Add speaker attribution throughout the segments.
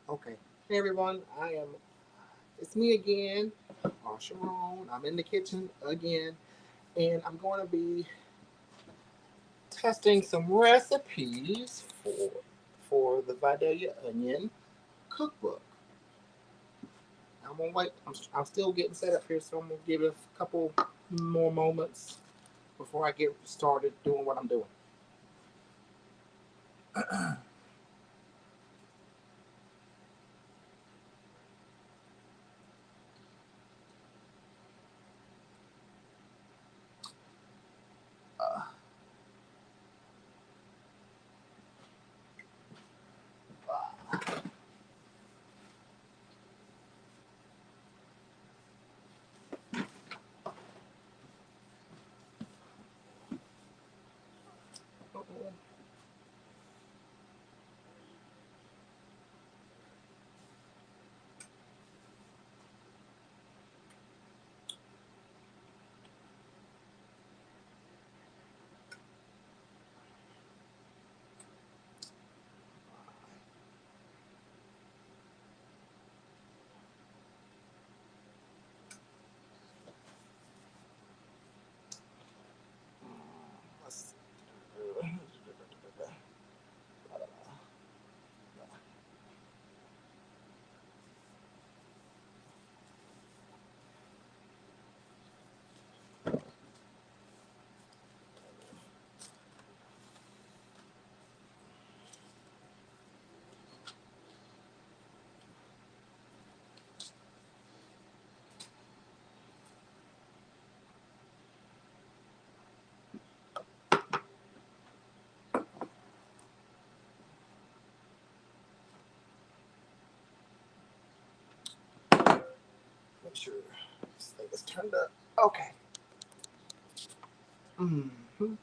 Speaker 1: Okay. Hey everyone, it's me again, SHA'RON. I'm in the kitchen again, and I'm going to be testing some recipes for the Vidalia Onion cookbook. I'm gonna wait. I'm still getting set up here, so I'm gonna give it a couple more moments before I get started doing what I'm doing. Uh, let's- Make sure this thing is turned up. Okay. Mm-hmm.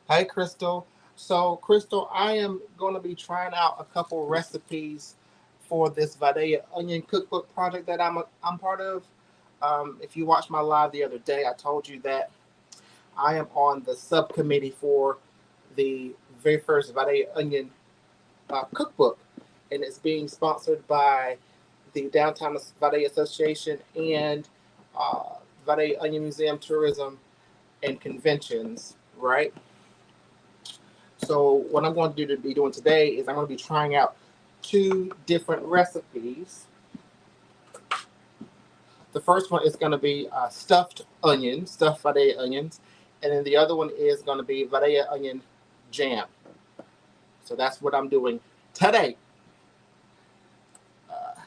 Speaker 1: Hi, Crystal. So, Crystal, I am going to be trying out a couple recipes for this Vidalia Onion Cookbook project that I'm part of. If you watched my live the other day, I told you that I am on the subcommittee for the very first Vidalia Onion cookbook, and it's being sponsored by the Downtown Vidalia Association and Vidalia Onion Museum Tourism and Conventions, right? So what I'm going to be doing today is I'm going to be trying out two different recipes. The first one is going to be stuffed Vidalia onions, and then the other one is going to be Vidalia onion jam. So that's what I'm doing today. Uh,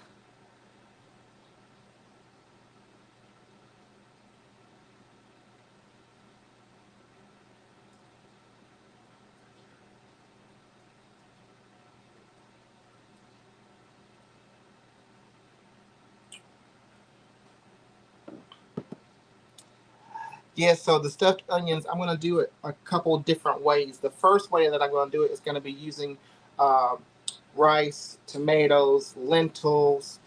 Speaker 1: yeah, so the stuffed onions, I'm going to do it a couple different ways. The first way that I'm going to do it is going to be using uh, rice, tomatoes, lentils,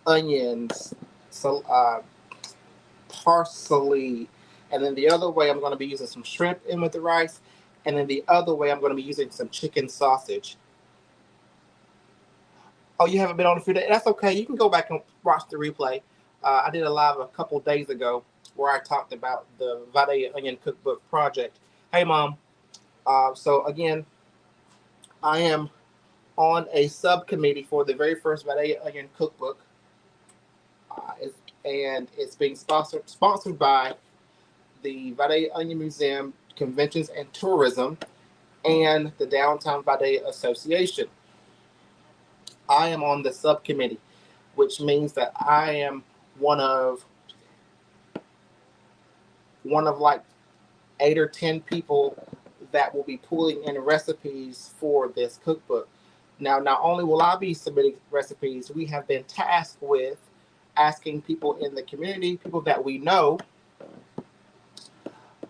Speaker 1: onions, so parsley. And then the other way, I'm going to be using some shrimp in with the rice. And then the other way, I'm going to be using some chicken sausage. Oh, you haven't been on the food day? That's okay. You can go back and watch the replay. I did a live a couple days ago where I talked about the Vidalia Onion Cookbook project. Hey, Mom. So again, I am on a subcommittee for the very first Vidalia Onion Cookbook. And it's being sponsored by the Vidalia Onion Museum, Conventions and Tourism, and the Downtown Vidalia Association. I am on the subcommittee, which means that I am one of like 8 or 10 people that will be pulling in recipes for this cookbook. Now, not only will I be submitting recipes, we have been tasked with asking people in the community, people that we know,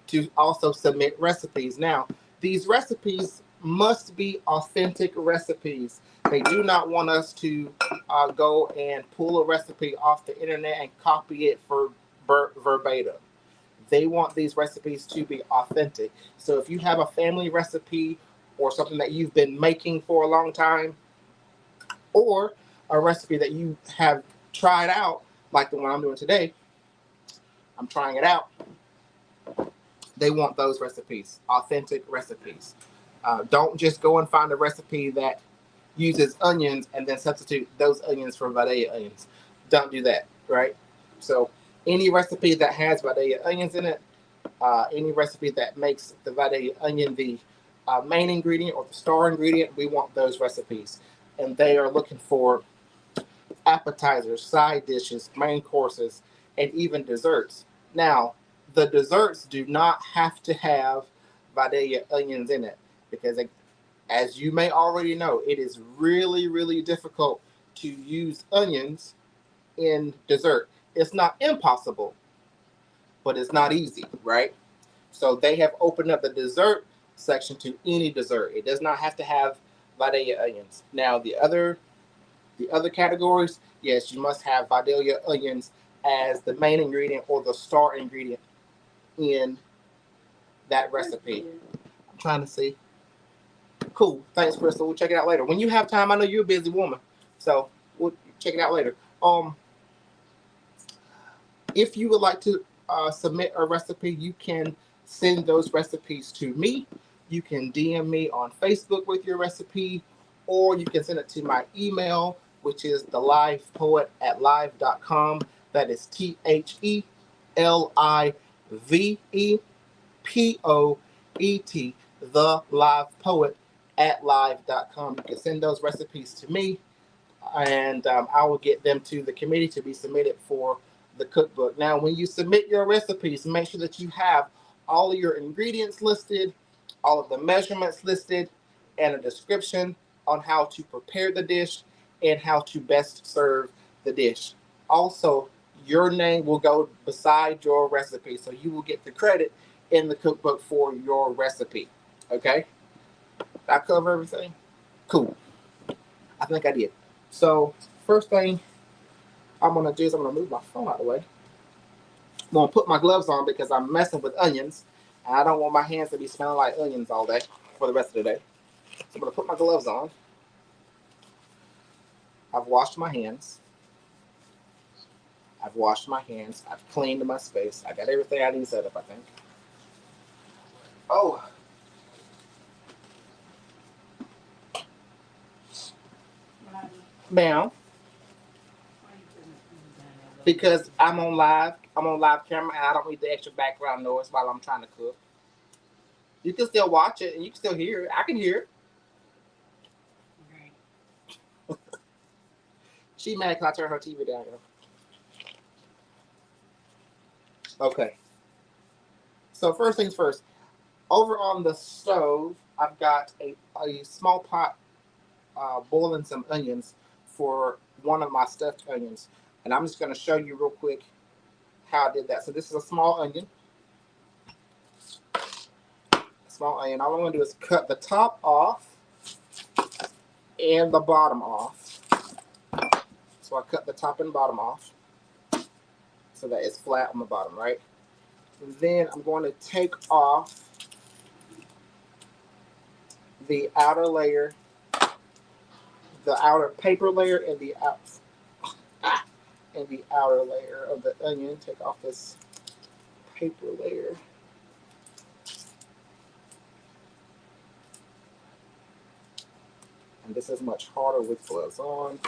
Speaker 1: to also submit recipes. Now, these recipes must be authentic recipes. They do not want us to go and pull a recipe off the internet and copy it for verbatim. They want these recipes to be authentic. So if you have a family recipe or something that you've been making for a long time, or a recipe that you have tried out, like the one I'm doing today, I'm trying it out. They want those recipes, authentic recipes. Don't just go and find a recipe that uses onions and then substitute those onions for Vidalia onions. Don't do that, right? So any recipe that has Vidalia onions in it, any recipe that makes the Vidalia onion the main ingredient or the star ingredient, we want those recipes. And they are looking for appetizers, side dishes, main courses, and even desserts. Now, the desserts do not have to have Vidalia onions in it because, as you may already know, it is really, really difficult to use onions in dessert. It's not impossible, but it's not easy, right? So they have opened up the dessert section to any dessert. It does not have to have Vidalia onions. Now, the other categories, yes, you must have Vidalia onions as the main ingredient or the star ingredient in that recipe. I'm trying to see. Cool. Thanks, Crystal. We'll check it out later. When you have time, I know you're a busy woman, so we'll check it out later. If you would like to submit a recipe, you can send those recipes to me. You can DM me on Facebook with your recipe, or you can send it to my email, which is thelivepoet@live.com. That is THELIVEPOET, thelivepoet@live.com. You can send those recipes to me, and I will get them to the committee to be submitted for the cookbook. Now, when you submit your recipes, make sure that you have all of your ingredients listed, all of the measurements listed, and a description on how to prepare the dish and how to best serve the dish. Also, your name will go beside your recipe, so you will get the credit in the cookbook for your recipe. Okay? Did I cover everything? Cool. I think I did. So, first thing I'm going to do is I'm going to move my phone out of the way. I'm going to put my gloves on because I'm messing with onions, and I don't want my hands to be smelling like onions all day for the rest of the day. So I'm going to put my gloves on. I've washed my hands. I've cleaned my space. I got everything I need set up, I think. Oh. Ma'am. Because I'm on live camera, and I don't need the extra background noise while I'm trying to cook. You can still watch it, and you can still hear it. I can hear it. She mad because I turned her TV down. Okay. So first things first. Over on the stove, I've got a small pot boiling some onions for one of my stuffed onions. And I'm just going to show you real quick how I did that. So this is a small onion. All I'm going to do is cut the top off and the bottom off. So I cut the top and bottom off. so that it's flat on the bottom, right? And then I'm going to take off the outer layer, the outer paper layer, and the outer layer of the onion. Take off this paper layer. And this is much harder with gloves on.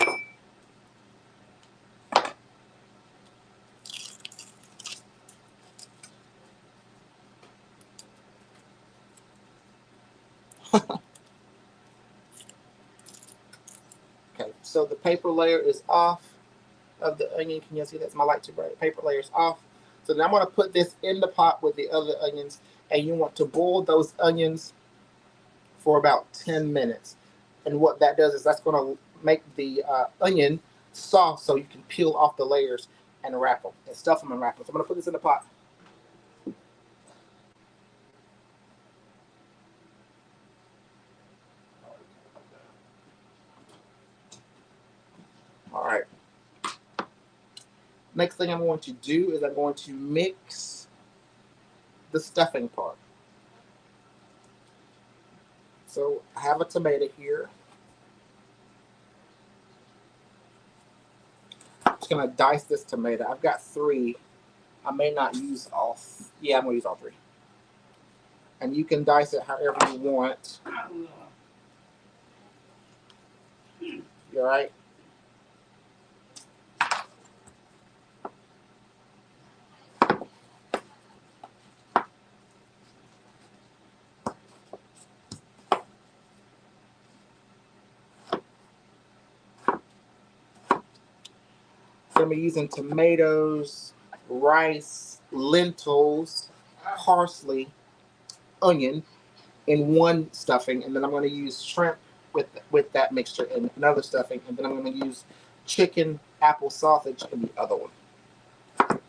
Speaker 1: Okay, so the paper layer is off of the onion. Can you see that's my light too bright? Paper layer is off. So now I'm going to put this in the pot with the other onions, and you want to boil those onions for about 10 minutes. And what that does is that's going to make the onion soft so you can peel off the layers and wrap them and stuff them and wrap them. So I'm going to put this in the pot. All right. Next thing I'm going to do is I'm going to mix the stuffing part. So I have a tomato here. I'm just going to dice this tomato. I've got 3. I may not use all. Yeah, I'm going to use all 3. And you can dice it however you want. You all right? So I'm using tomatoes, rice, lentils, parsley, onion in one stuffing, and then I'm going to use shrimp with that mixture in another stuffing, and then I'm going to use chicken apple sausage in the other one. I'm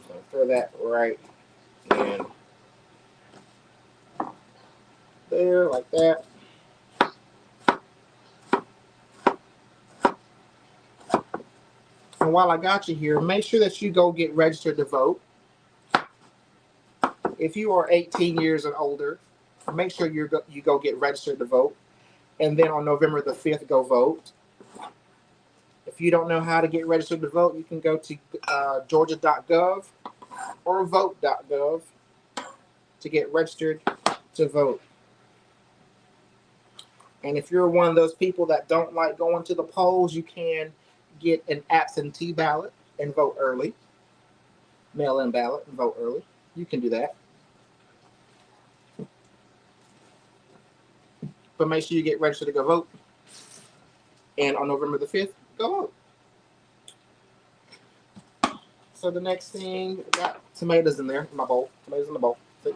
Speaker 1: going to throw that right in there like that. And while I got you here, make sure that you go get registered to vote. If you are 18 years and older, make sure you go get registered to vote. And then on November the 5th, go vote. If you don't know how to get registered to vote, you can go to georgia.gov or vote.gov to get registered to vote. And if you're one of those people that don't like going to the polls, you can get an absentee ballot and vote early. Mail-in ballot and vote early. You can do that. But make sure you get registered to go vote. And on November the 5th, go vote. So the next thing, I got tomatoes in there in my bowl. Tomatoes in the bowl. See?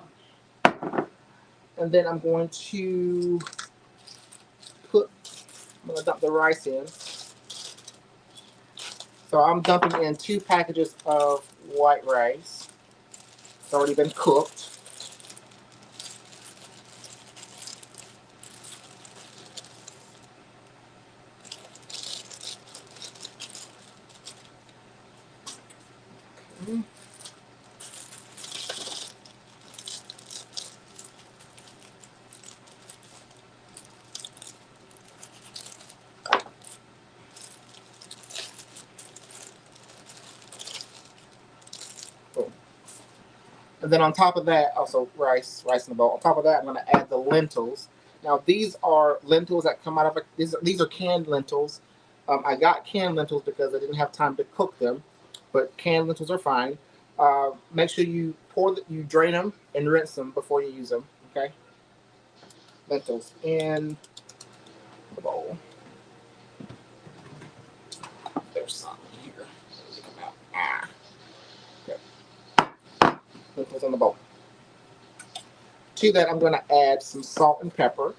Speaker 1: And then I'm going to dump the rice in. So I'm dumping in 2 packages of white rice. It's already been cooked. And then on top of that, also rice in the bowl. On top of that, I'm going to add the lentils. Now these are lentils that come out of these are canned lentils. I got canned lentils because I didn't have time to cook them, but canned lentils are fine. Make sure you you drain them and rinse them before you use them. Okay. Lentils in the bowl. There's some here. Okay. Lentils in the bowl. To that, I'm going to add some salt and pepper.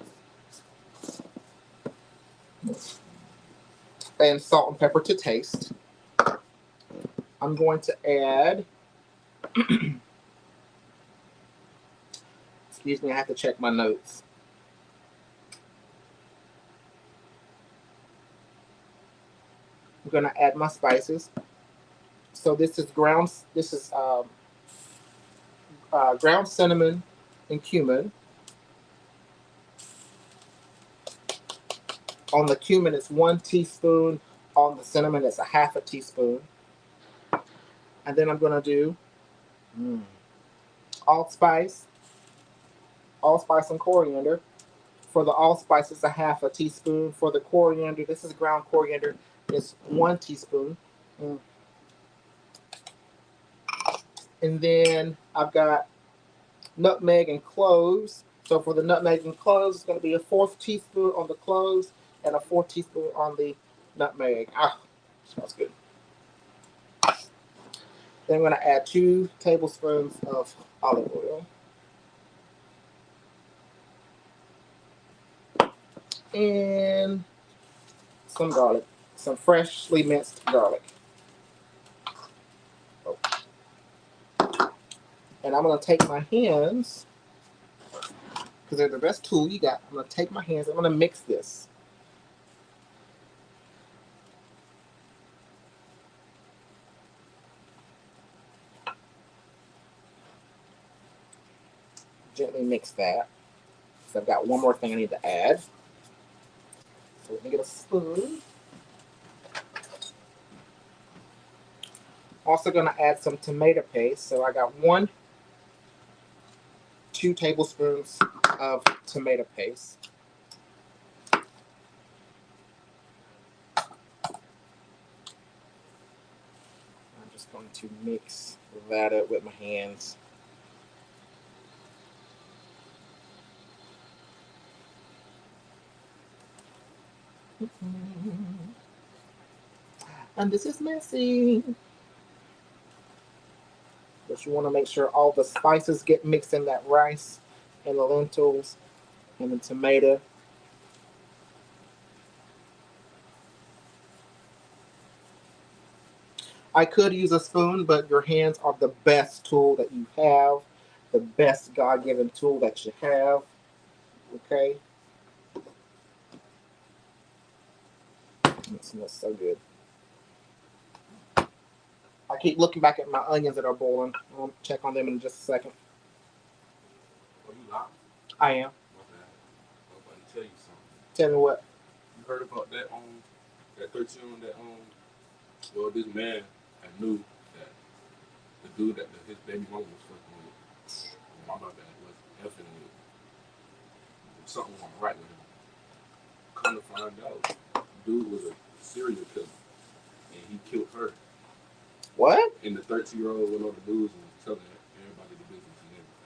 Speaker 1: And salt and pepper to taste. I'm going to add Excuse me, I have to check my notes. I'm gonna add my spices. So this is ground cinnamon and cumin. On the cumin, it's 1 teaspoon. On the cinnamon, it's a half a teaspoon. And then I'm gonna do allspice, allspice and coriander. For the allspice, it's a half a teaspoon. For the coriander, this is ground coriander, it's 1 teaspoon. And then I've got nutmeg and cloves. So for the nutmeg and cloves, it's going to be a 1/4 teaspoon on the cloves and a 4 teaspoon on the nutmeg. Ah, smells good. Then I'm going to add 2 tablespoons of olive oil. And some garlic, some freshly minced garlic. Oh. And I'm going to take my hands, because they're the best tool you got. I'm going to take my hands, I'm going to mix this. Gently mix that. So I've got one more thing I need to add. So let me get a spoon. Also going to add some tomato paste. So I got 2 tablespoons of tomato paste. I'm just going to mix that up with my hands. And this is messy. But you want to make sure all the spices get mixed in that rice and the lentils and the tomato. I could use a spoon, but your hands are the best tool that you have, the best God-given tool that you have. Okay? It smells so good. I keep looking back at my onions that are boiling. I'll check on them in just a second.
Speaker 2: Are you live?
Speaker 1: I am.
Speaker 2: Okay. I'm about to tell you something.
Speaker 1: Tell me what?
Speaker 2: You heard about that that 13 that well, this man, I knew that the dude that his baby mama was fucking with, my bad, was effing with. Something wasn't right with him. Come to find out, dude was a serial killer, and he killed her.
Speaker 1: What?
Speaker 2: And the 13-year-old went on the news and was telling everybody the business and everything.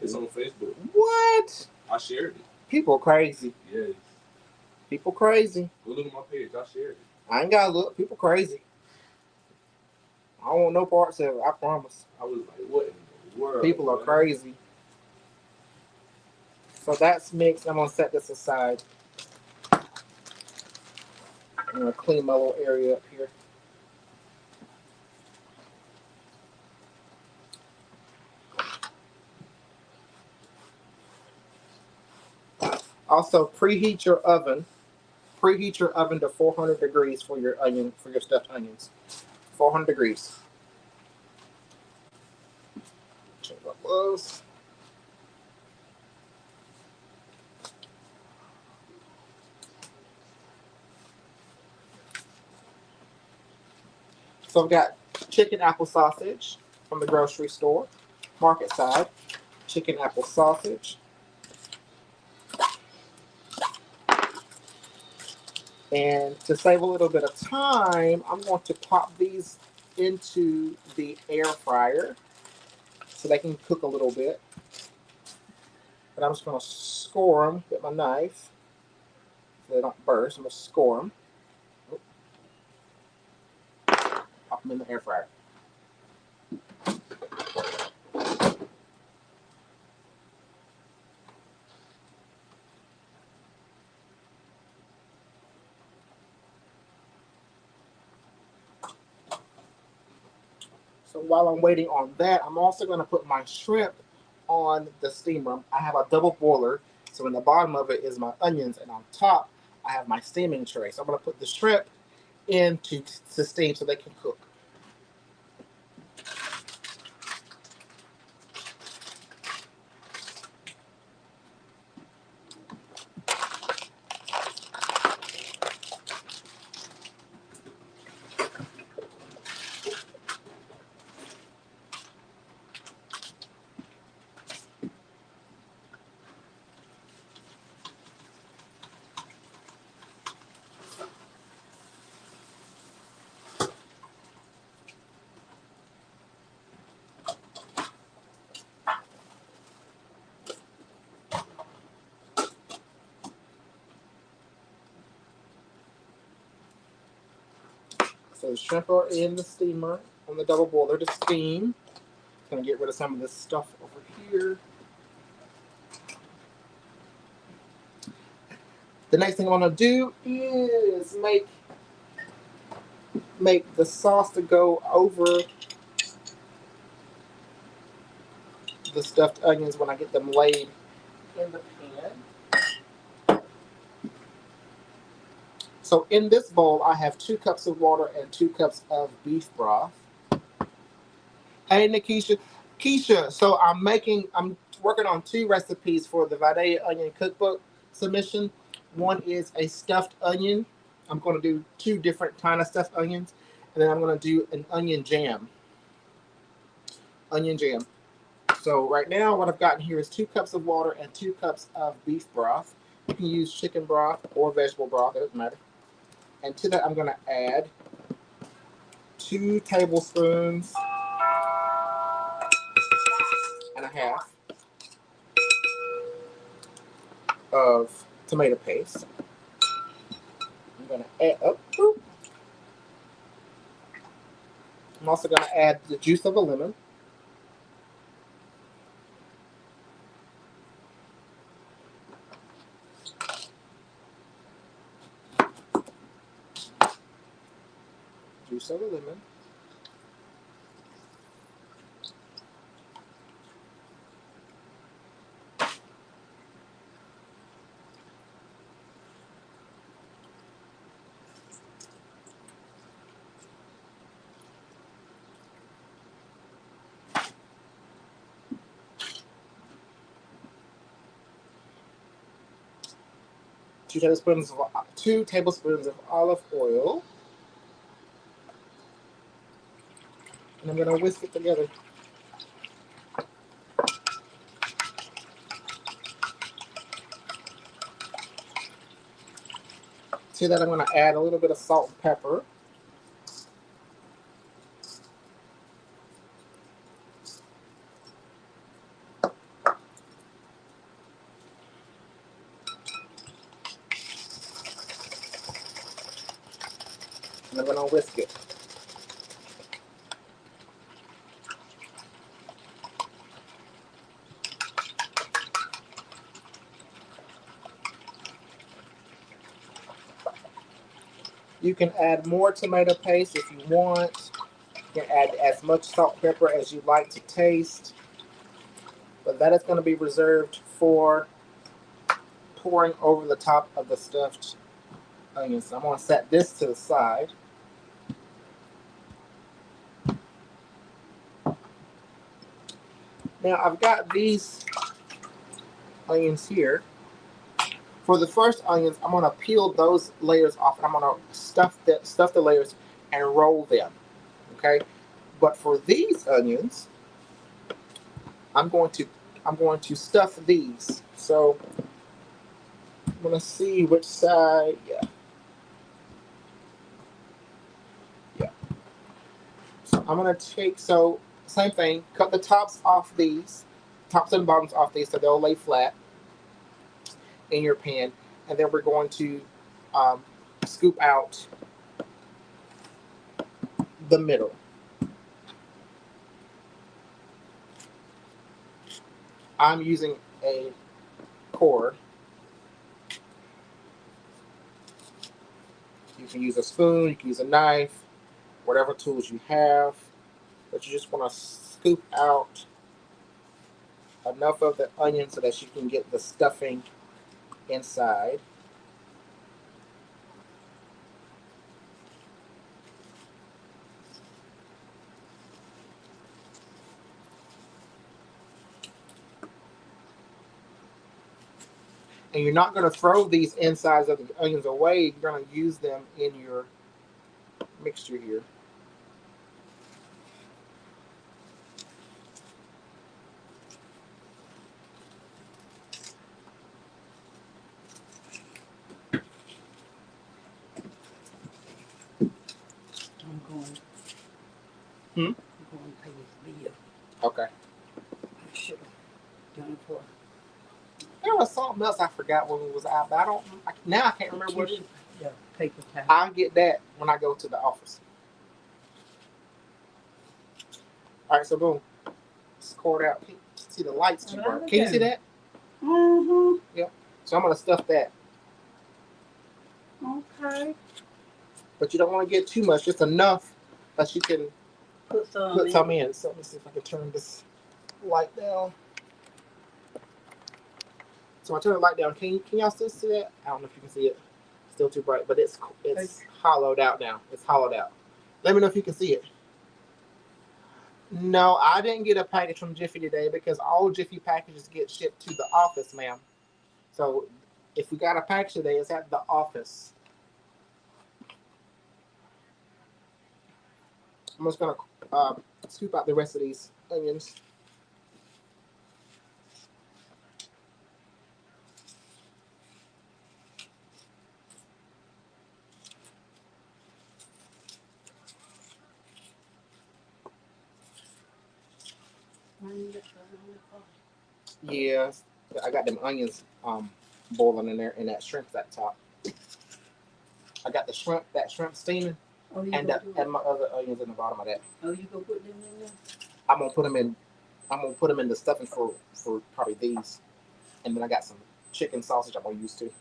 Speaker 2: It's on Facebook.
Speaker 1: What?
Speaker 2: I shared it.
Speaker 1: People crazy.
Speaker 2: Yes.
Speaker 1: People crazy.
Speaker 2: Go look at my page. I shared it.
Speaker 1: I ain't gotta look. People crazy. I don't want no parts of it. I promise.
Speaker 2: I was like, what in the world?
Speaker 1: People are crazy. So that's mixed. I'm gonna set this aside. I'm gonna clean my little area up here. Also, preheat your oven. Preheat your oven to 400 degrees for your stuffed onions. 400 degrees. Check my gloves. So I've got chicken apple sausage from the grocery store, market side. Chicken apple sausage. And to save a little bit of time, I'm going to pop these into the air fryer so they can cook a little bit. But I'm just going to score them with my knife so they don't burst. I'm going to score them. Pop them in the air fryer. So while I'm waiting on that, I'm also going to put my shrimp on the steamer, I have a double boiler. So in the bottom of it is my onions, and on top I have my steaming tray. So I'm gonna put the shrimp into to steam so they can cook. So the shrimp are in the steamer on the double boiler to steam. Gonna get rid of some of this stuff over here. The next thing I'm gonna do is make the sauce to go over the stuffed onions when I get them laid in the pan. So in this bowl, I have 2 cups of water and 2 cups of beef broth. Hey, Nikisha. Keisha, so I'm working on 2 recipes for the Vidalia Onion Cookbook submission. One is a stuffed onion. I'm going to do 2 different kind of stuffed onions. And then I'm going to do an onion jam. Onion jam. So right now what I've gotten here is 2 cups of water and 2 cups of beef broth. You can use chicken broth or vegetable broth, it doesn't matter. And to that I'm going to add 2 tablespoons and a half of tomato paste. I'm going to add I'm also going to add the juice of a lemon. Juice of a lemon. Two tablespoons of olive oil. And I'm going to whisk it together. To that I'm going to add a little bit of salt and pepper. And I'm going to whisk it. You can add more tomato paste if you want. You can add as much salt and pepper as you like to taste. But that is going to be reserved for pouring over the top of the stuffed onions. So I'm going to set this to the side. Now I've got these onions here. For the first onions, I'm going to peel those layers off, and I'm going to stuff the layers and roll them. Okay, but for these onions, I'm going to stuff these. So I'm going to see which side. Yeah. So I'm going to take same thing. Cut the tops off these, tops and bottoms off these, so they'll lay flat in your pan, and then we're going to scoop out the middle. I'm using a cord. You can use a spoon, you can use a knife, whatever tools you have, but you just want to scoop out enough of the onion so that you can get the stuffing inside. And you're not going to throw these insides of the onions away. You're going to use them in your mixture here.
Speaker 3: I'm going.
Speaker 1: Hmm?
Speaker 3: I'm going to pay this bill.
Speaker 1: Okay.
Speaker 3: I should have done it for.
Speaker 1: There was something else I forgot when we was out, but now I can't remember what it is.
Speaker 3: Yeah, paper towel.
Speaker 1: I'll get that when I go to the office. All right, so boom. It's poured out. See the lights too bright. Can you see that?
Speaker 3: Mm-hmm.
Speaker 1: Yep. So I'm going to stuff that.
Speaker 3: Okay.
Speaker 1: But you don't want to get too much, just enough that you can
Speaker 3: Put
Speaker 1: some in. So let me see if I can turn this light down. So I turn the light down. Can y'all still see that? I don't know if you can see it. Still too bright, but it's hollowed out now. It's hollowed out. Let me know if you can see it. No, I didn't get a package from Jiffy today because all Jiffy packages get shipped to the office, ma'am. So if we got a package today, it's at the office. I'm just gonna scoop out the rest of these onions. Yeah, I got them onions boiling in there, and that shrimp's at the top. I got that shrimp steaming, and my other onions in the bottom of that.
Speaker 3: Oh, you gonna put them in there?
Speaker 1: I'm gonna put them in the stuffing for probably these, and then I got some chicken sausage I'm gonna use too.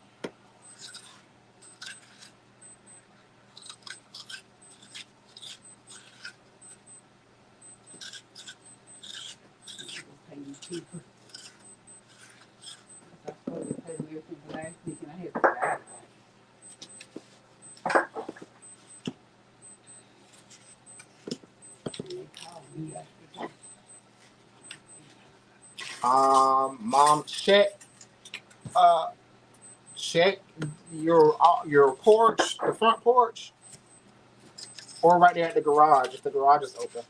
Speaker 1: Mom, check your porch, the front porch, or right there at the garage if the garage is open.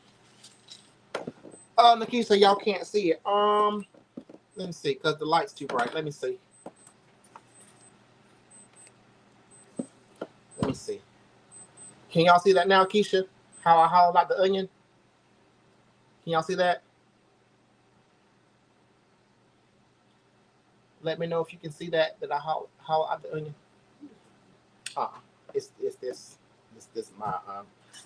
Speaker 1: Nikisa, y'all can't see it. Let me see, cause the light's too bright. Let me see. Let me see. Can y'all see that now, Keisha? How I hollowed out the onion? Can y'all see that? Let me know if you can see that I hollow out the onion. It's this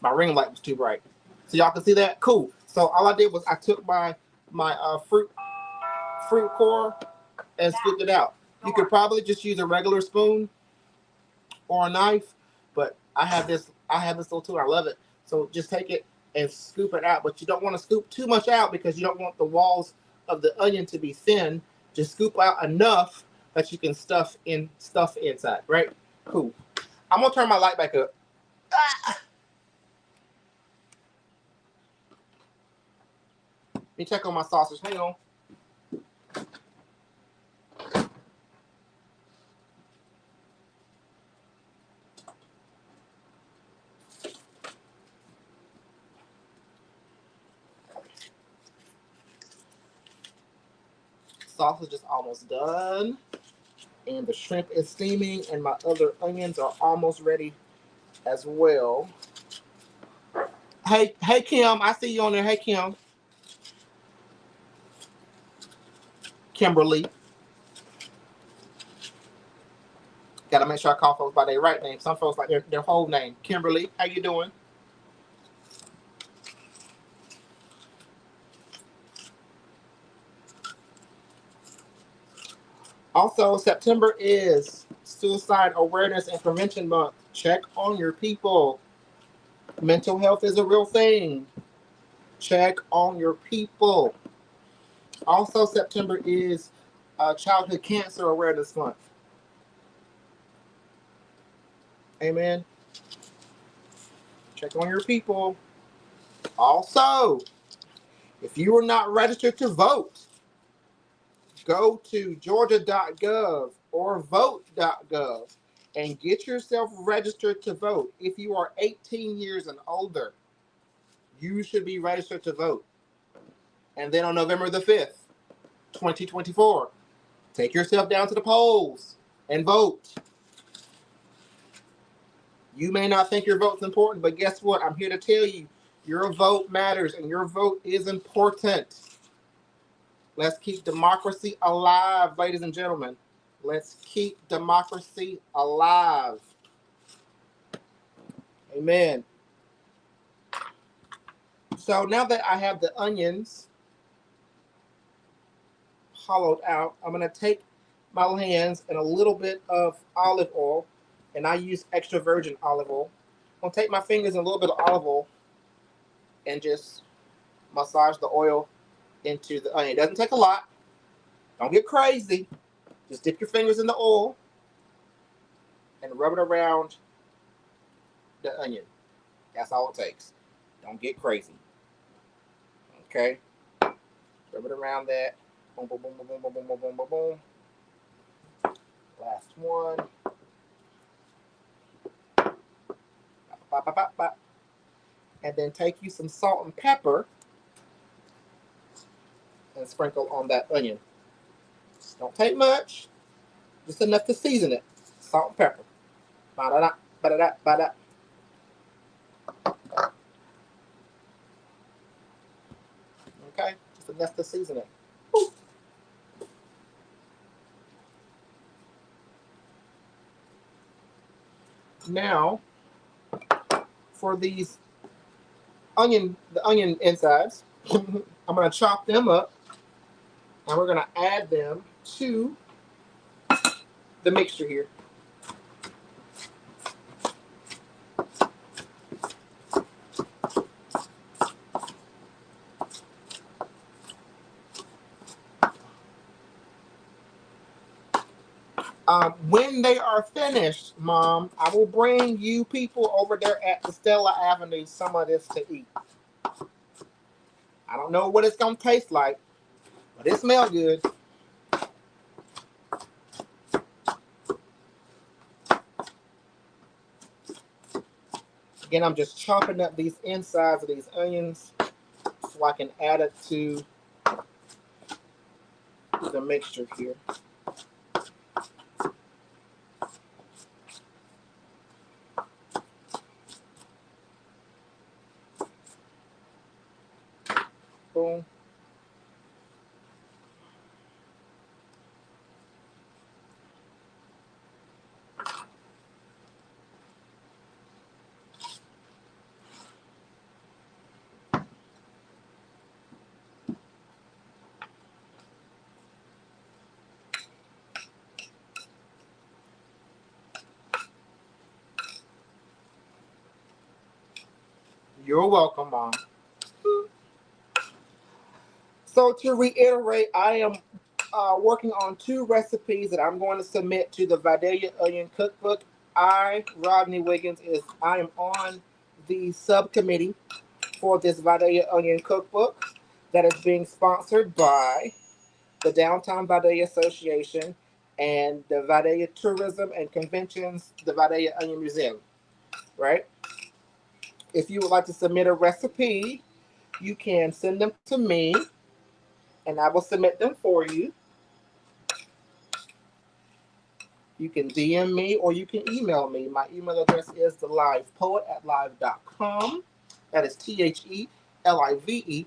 Speaker 1: my ring light was too bright. So y'all can see that? Cool. So all I did was I took my fruit core and scooped it out. You could probably just use a regular spoon or a knife, but I have this little tool. I love it. So just take it and scoop it out, but you don't want to scoop too much out because you don't want the walls of the onion to be thin. Just scoop out enough that you can stuff inside, right? Cool. I'm gonna turn my light back up. Let me check on my sausage. Hang on. Sausage is almost done. And the shrimp is steaming, and my other onions are almost ready as well. Hey, Kim, I see you on there. Hey, Kimberly. Gotta make sure I call folks by their right name. Some folks like their whole name. Kimberly, how you doing? Also, September is Suicide Awareness and Prevention Month. Check on your people. Mental health is a real thing. Check on your people. Also, September is Childhood Cancer Awareness Month. Amen. Check on your people. Also, if you are not registered to vote, go to georgia.gov or vote.gov and get yourself registered to vote. If you are 18 years and older, you should be registered to vote. And then on November the 5th, 2024, take yourself down to the polls and vote. You may not think your vote's important, but guess what? I'm here to tell you, your vote matters and your vote is important. Let's keep democracy alive, ladies and gentlemen. Let's keep democracy alive. Amen. So now that I have the onions hollowed out, I'm going to take my hands and a little bit of olive oil, and I use extra virgin olive oil. I'm going to take my fingers and a little bit of olive oil and just massage the oil into the onion. It doesn't take a lot. Don't get crazy. Just dip your fingers in the oil and rub it around the onion. That's all it takes. Don't get crazy. Okay? Rub it around that. Boom, boom, boom, boom, boom, boom, boom, boom, boom, boom. Last one. Bop, bop, bop, bop. And then take you some salt and pepper and sprinkle on that onion. Don't take much. Just enough to season it. Salt and pepper. Ba-da-da, ba-da-da, ba-da. Okay? Just enough to season it. Woo. Now, for the onion insides, I'm going to chop them up and we're going to add them to the mixture here. When they are finished, Mom, I will bring you people over there at the Stella Avenue some of this to eat. I don't know what it's going to taste like, but it smells good. Again, I'm just chopping up these insides of these onions so I can add it to the mixture here. Boom. You're welcome, Mom. So to reiterate, I am working on 2 recipes that I'm going to submit to the Vidalia Onion Cookbook. Rodney Wiggins, I am on the subcommittee for this Vidalia Onion Cookbook that is being sponsored by the Downtown Vidalia Association and the Vidalia Tourism and Conventions, the Vidalia Onion Museum, right? If you would like to submit a recipe, you can send them to me and I will submit them for you. You can DM me or you can email me. My email address is thelivepoet@live.com. That is THELIVEPOET,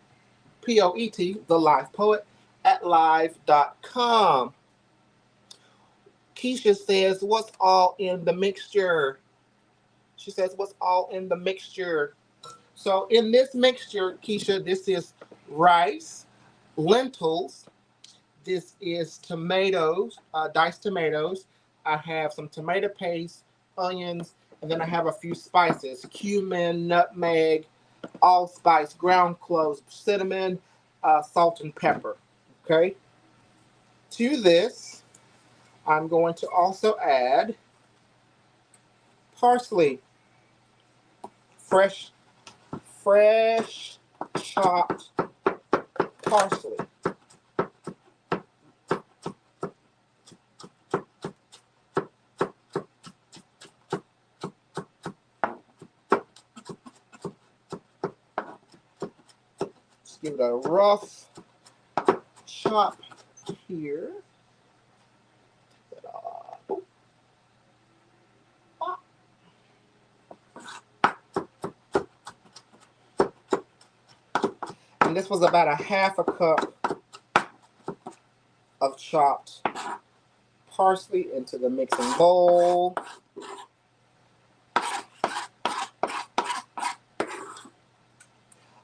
Speaker 1: thelivepoet@live.com. Keisha says, what's all in the mixture? She says, what's all in the mixture? So in this mixture, Keisha, this is rice, lentils. This is tomatoes, diced tomatoes. I have some tomato paste, onions, and then I have a few spices: cumin, nutmeg, allspice, ground cloves, cinnamon, salt, and pepper. Okay. To this, I'm going to also add parsley, fresh, fresh chopped parsley. Just give it a rough chop here. And this was about a half a cup of chopped parsley into the mixing bowl.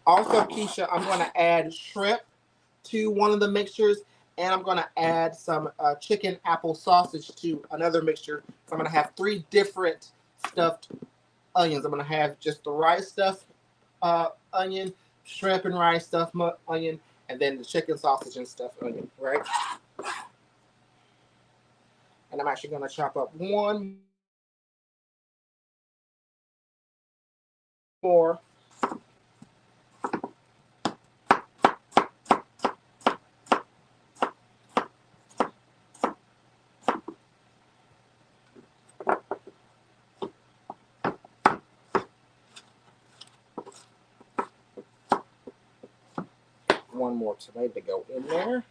Speaker 1: Also, Keisha, I'm going to add shrimp to one of the mixtures, and I'm going to add some chicken apple sausage to another mixture. So I'm going to have 3 different stuffed onions. I'm going to have just the rice stuffed onion, shrimp and rice stuffed onion, and then the chicken sausage and stuffed onion, right? And I'm actually going to chop up one more. One more tomato to go in there.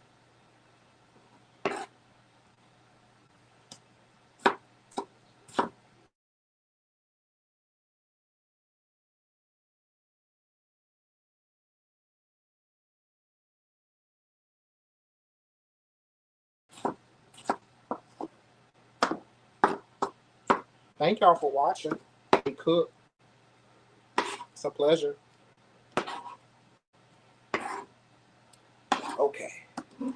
Speaker 1: Thank y'all for watching me cook. It's a pleasure. Okay. I'm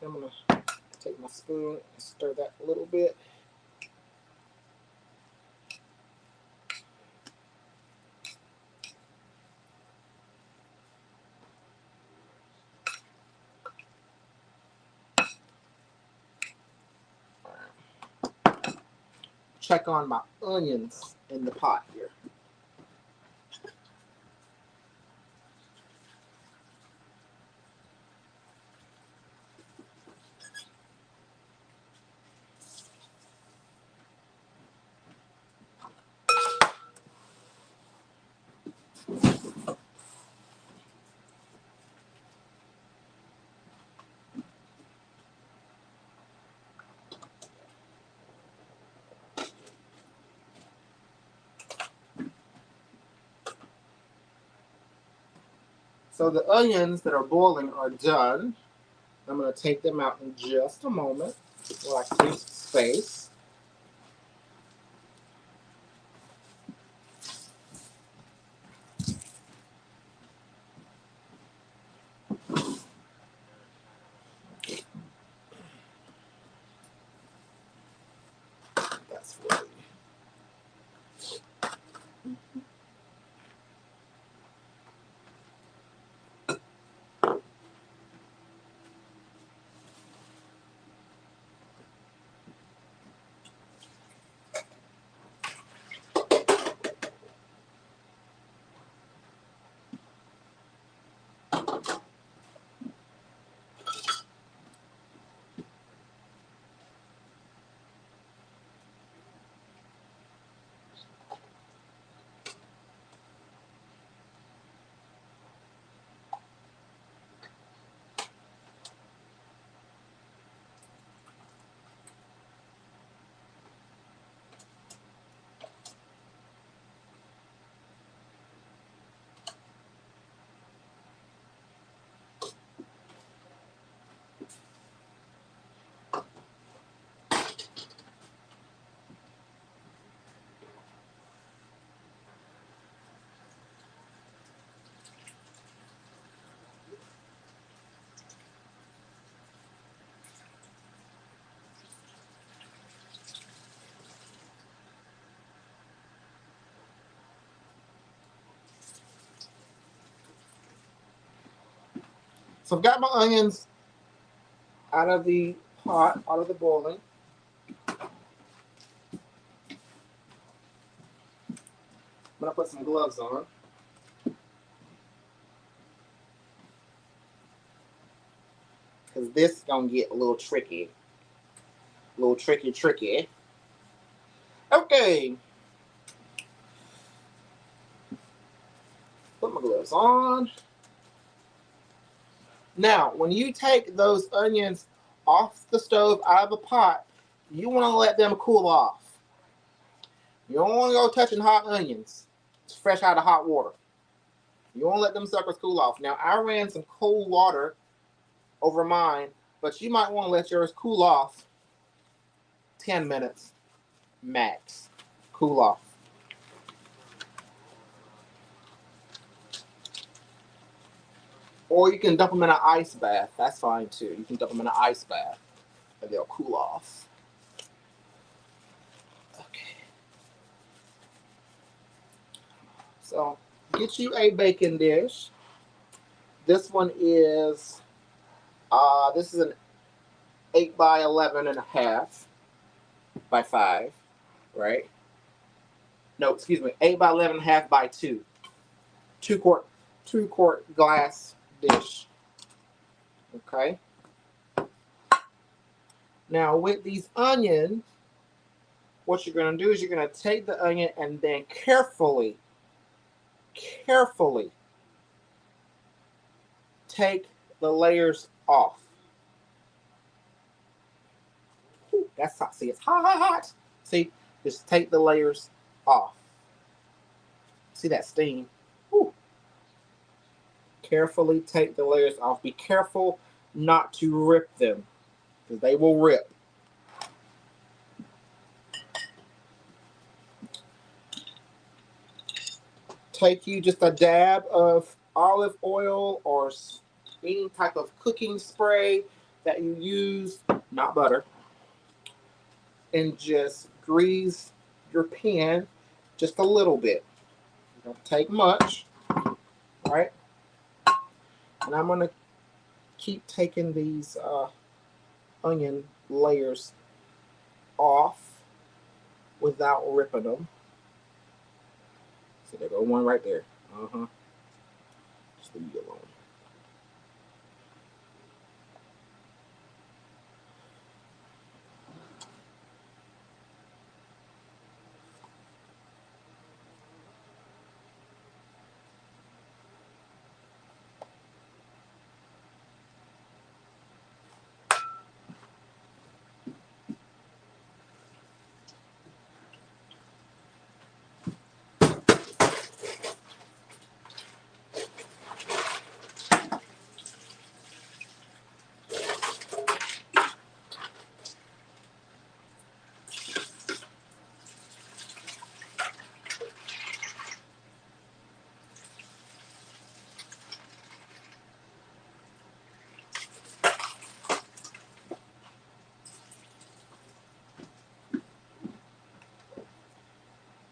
Speaker 1: going to take my spoon and stir that a little bit. Check on my onions in the pot here. So the onions that are boiling are done. I'm going to take them out in just a moment while I clear space. That's ready. So I've got my onions out of the pot, out of the boiling. I'm gonna put some gloves on. Because this is gonna get a little tricky. A little tricky. Okay. Put my gloves on. Now, when you take those onions off the stove, out of the pot, you want to let them cool off. You don't want to go touching hot onions. It's fresh out of hot water. You want to let them suckers cool off. Now, I ran some cold water over mine, but you might want to let yours cool off 10 minutes max. Cool off. Or you can dump them in an ice bath. That's fine too. You can dump them in an ice bath and they'll cool off. Okay. So get you a baking dish. This one is this is an 8 by 11 and a half by 5, right? No, excuse me, 8 by 11 and a half by 2. 2 quart glass dish. Okay. Now with these onions, what you're going to do is you're going to take the onion and then carefully take the layers off. Ooh, that's hot. See, it's hot. See, just take the layers off. See that steam? Ooh. Carefully take the layers off. Be careful not to rip them, because they will rip. Take you just a dab of olive oil or any type of cooking spray that you use, not butter, and just grease your pan just a little bit. Don't take much, right? And I'm gonna keep taking these onion layers off without ripping them. See, there go one right there. Just leave you alone.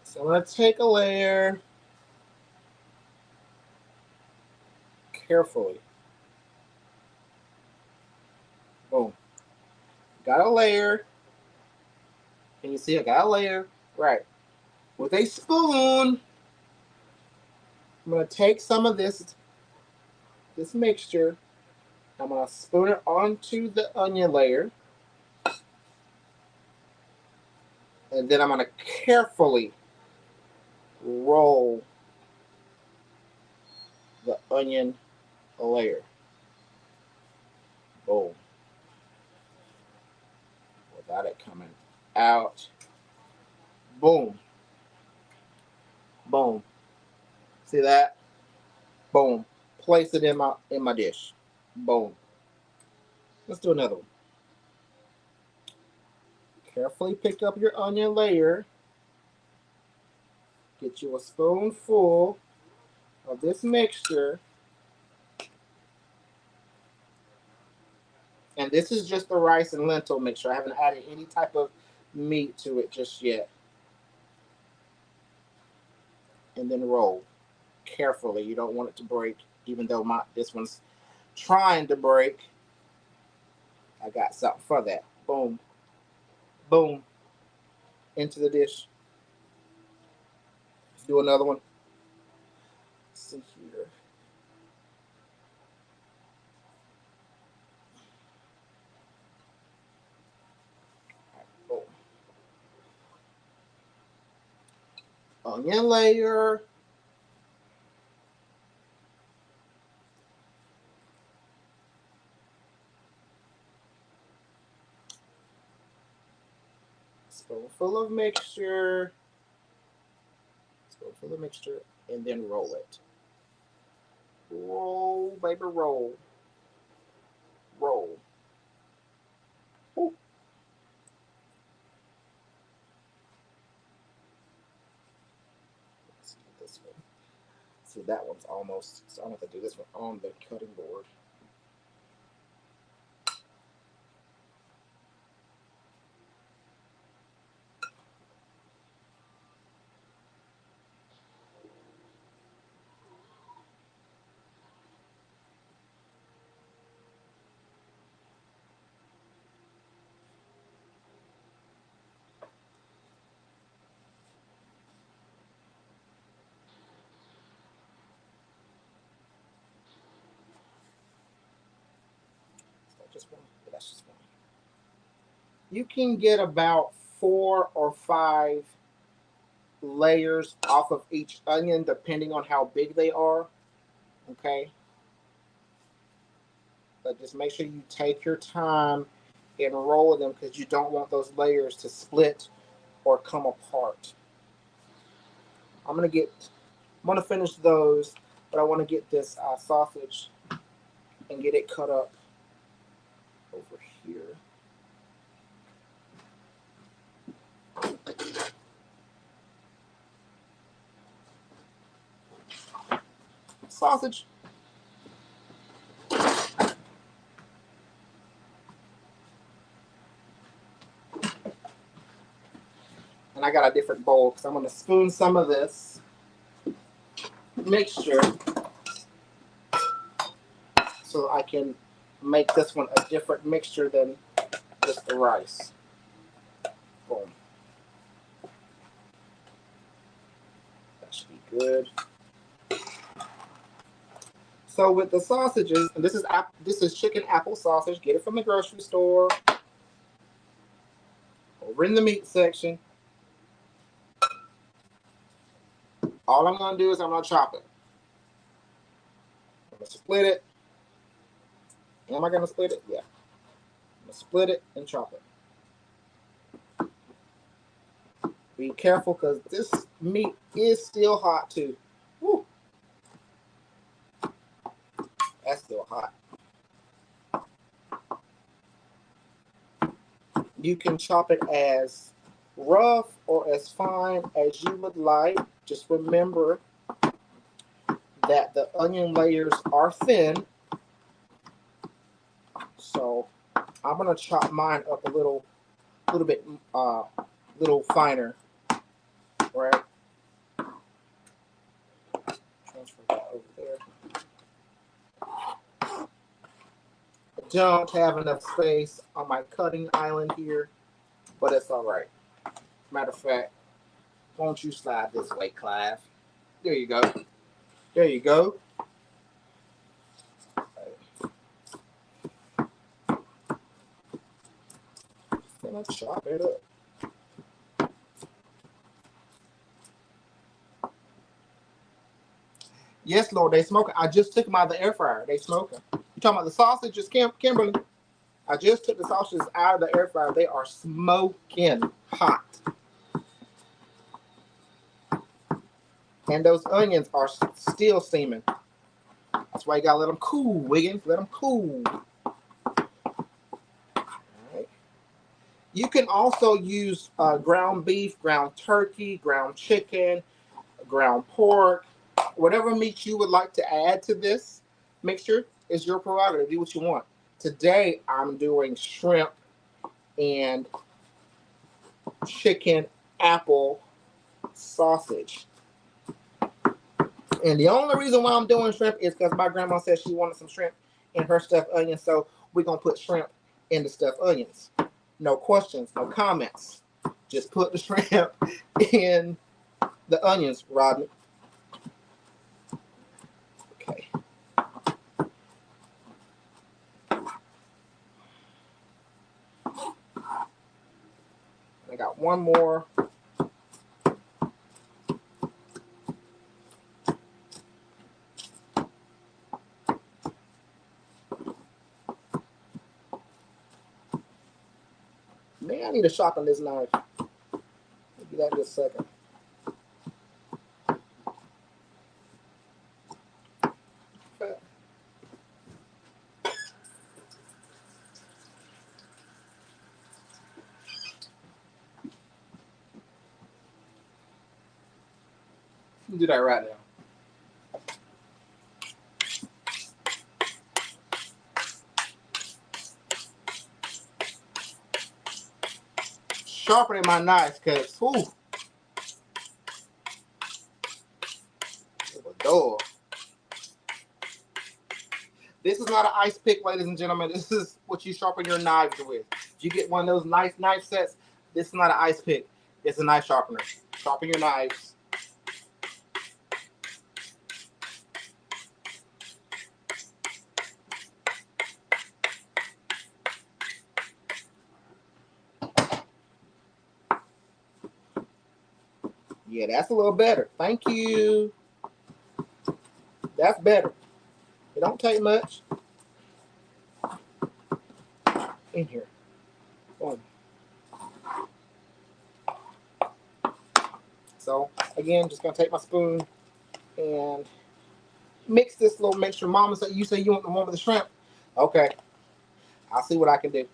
Speaker 1: So I'm gonna take a layer carefully. Boom. Got a layer. Can you see I got a layer? Right. With a spoon, I'm gonna take some of this mixture. I'm gonna spoon it onto the onion layer. And then I'm gonna carefully roll the onion layer. Boom. Without it coming out. Boom. Boom. See that? Boom. Place it in my dish. Boom. Let's do another one. Carefully pick up your onion layer. Get you a spoonful of this mixture. And this is just the rice and lentil mixture. I haven't added any type of meat to it just yet. And then roll carefully. You don't want it to break, even though this one's trying to break. I got something for that. Boom. Boom. Into the dish. Let's do another one. Let's see here. Boom. Onion layer. Spoonful of mixture. Spoonful of mixture. And then roll it. Roll, baby, roll. Roll. Ooh. Let's do this one. See, that one's almost, so I don't have to do this one on the cutting board. Just one. That's just one. You can get about 4 or 5 layers off of each onion, depending on how big they are. Okay. But just make sure you take your time in rolling them because you don't want those layers to split or come apart. I'm gonna finish those, but I want to get this sausage and get it cut up over here. Sausage. And I got a different bowl because I'm going to spoon some of this mixture so I can make this one a different mixture than just the rice. Boom. That should be good. So with the sausages, and this is chicken apple sausage. Get it from the grocery store. Over in the meat section. All I'm going to do is I'm going to chop it. I'm going to split it. Am I going to split it? Yeah. I'm going to split it and chop it. Be careful because this meat is still hot too. Woo. That's still hot. You can chop it as rough or as fine as you would like. Just remember that the onion layers are thin. So I'm gonna chop mine up a little bit, little finer. Right. Transfer that over there. I don't have enough space on my cutting island here, but it's all right. Matter of fact, won't you slide this way, Clive? There you go. There you go. Gonna chop it up. Yes, Lord, they smoking. I just took them out of the air fryer. They smoking. You talking about the sausages, Kimberly? I just took the sausages out of the air fryer. They are smoking hot. And those onions are still steaming. That's why you gotta let them cool, Wiggins. Let them cool. All right. You can also use ground beef, ground turkey, ground chicken, ground pork, whatever meat you would like to add to this mixture is your prerogative. Do what you want. Today I'm doing shrimp and chicken apple sausage. And the only reason why I'm doing shrimp is because my grandma said she wanted some shrimp in her stuffed onions, so we're gonna put shrimp in the stuffed onions. No questions, no comments. Just put the shrimp in the onions, Rodney. Okay. I got one more. Man, I need to sharpen this knife. Give that just a second. Do that right now. Sharpening my knife, cause door. This is not an ice pick, ladies and gentlemen. This is what you sharpen your knives with. If you get one of those nice knife sets, this is not an ice pick. It's a knife sharpener. Sharpen your knives. Yeah, that's a little better. Thank you. That's better. It don't take much. In here. Boom. So again, just gonna take my spoon and mix this little mixture. Mama said you say you want the one with the shrimp. Okay. I'll see what I can do.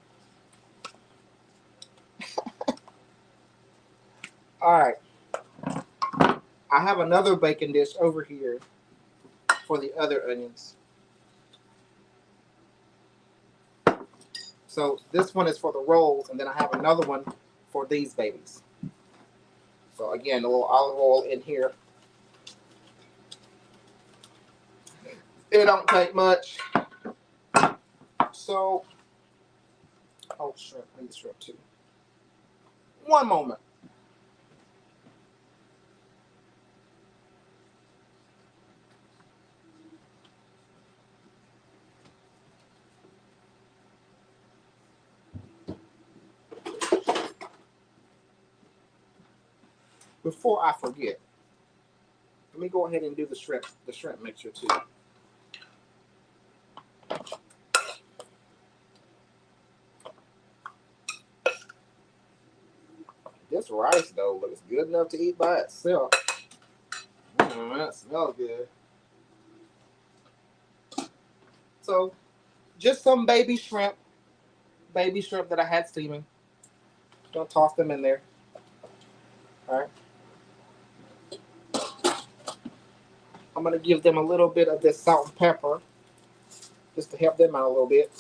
Speaker 1: All right. I have another baking dish over here for the other onions. So this one is for the rolls, and then I have another one for these babies. So again, a little olive oil in here. It don't take much. So, oh, shrimp. I need shrimp too. One moment. Before I forget, let me go ahead and do the shrimp mixture too. This rice though looks good enough to eat by itself. That smells good. So, just some baby shrimp that I had steaming. Don't toss them in there. All right. I'm gonna give them a little bit of this salt and pepper, just to help them out a little bit.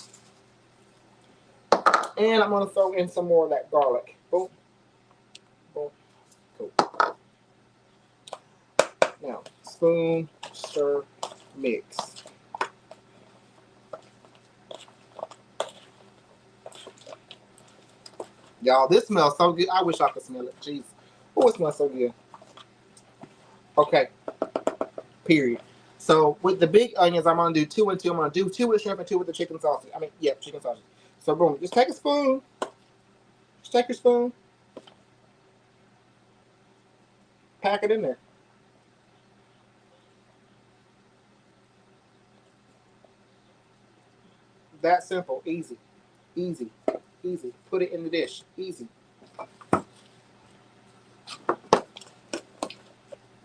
Speaker 1: And I'm gonna throw in some more of that garlic. Boom, boom, cool. Now, spoon, stir, mix. Y'all, this smells so good. I wish I could smell it. Jeez. Oh, it smells so good. Okay. Period. So with the big onions, I'm gonna do 2 and 2. I'm gonna do 2 with shrimp and 2 with the chicken sausage. Chicken sausage. So boom, just take a spoon. Just take your spoon. Pack it in there. That simple. Easy. Easy. Easy. Put it in the dish. Easy.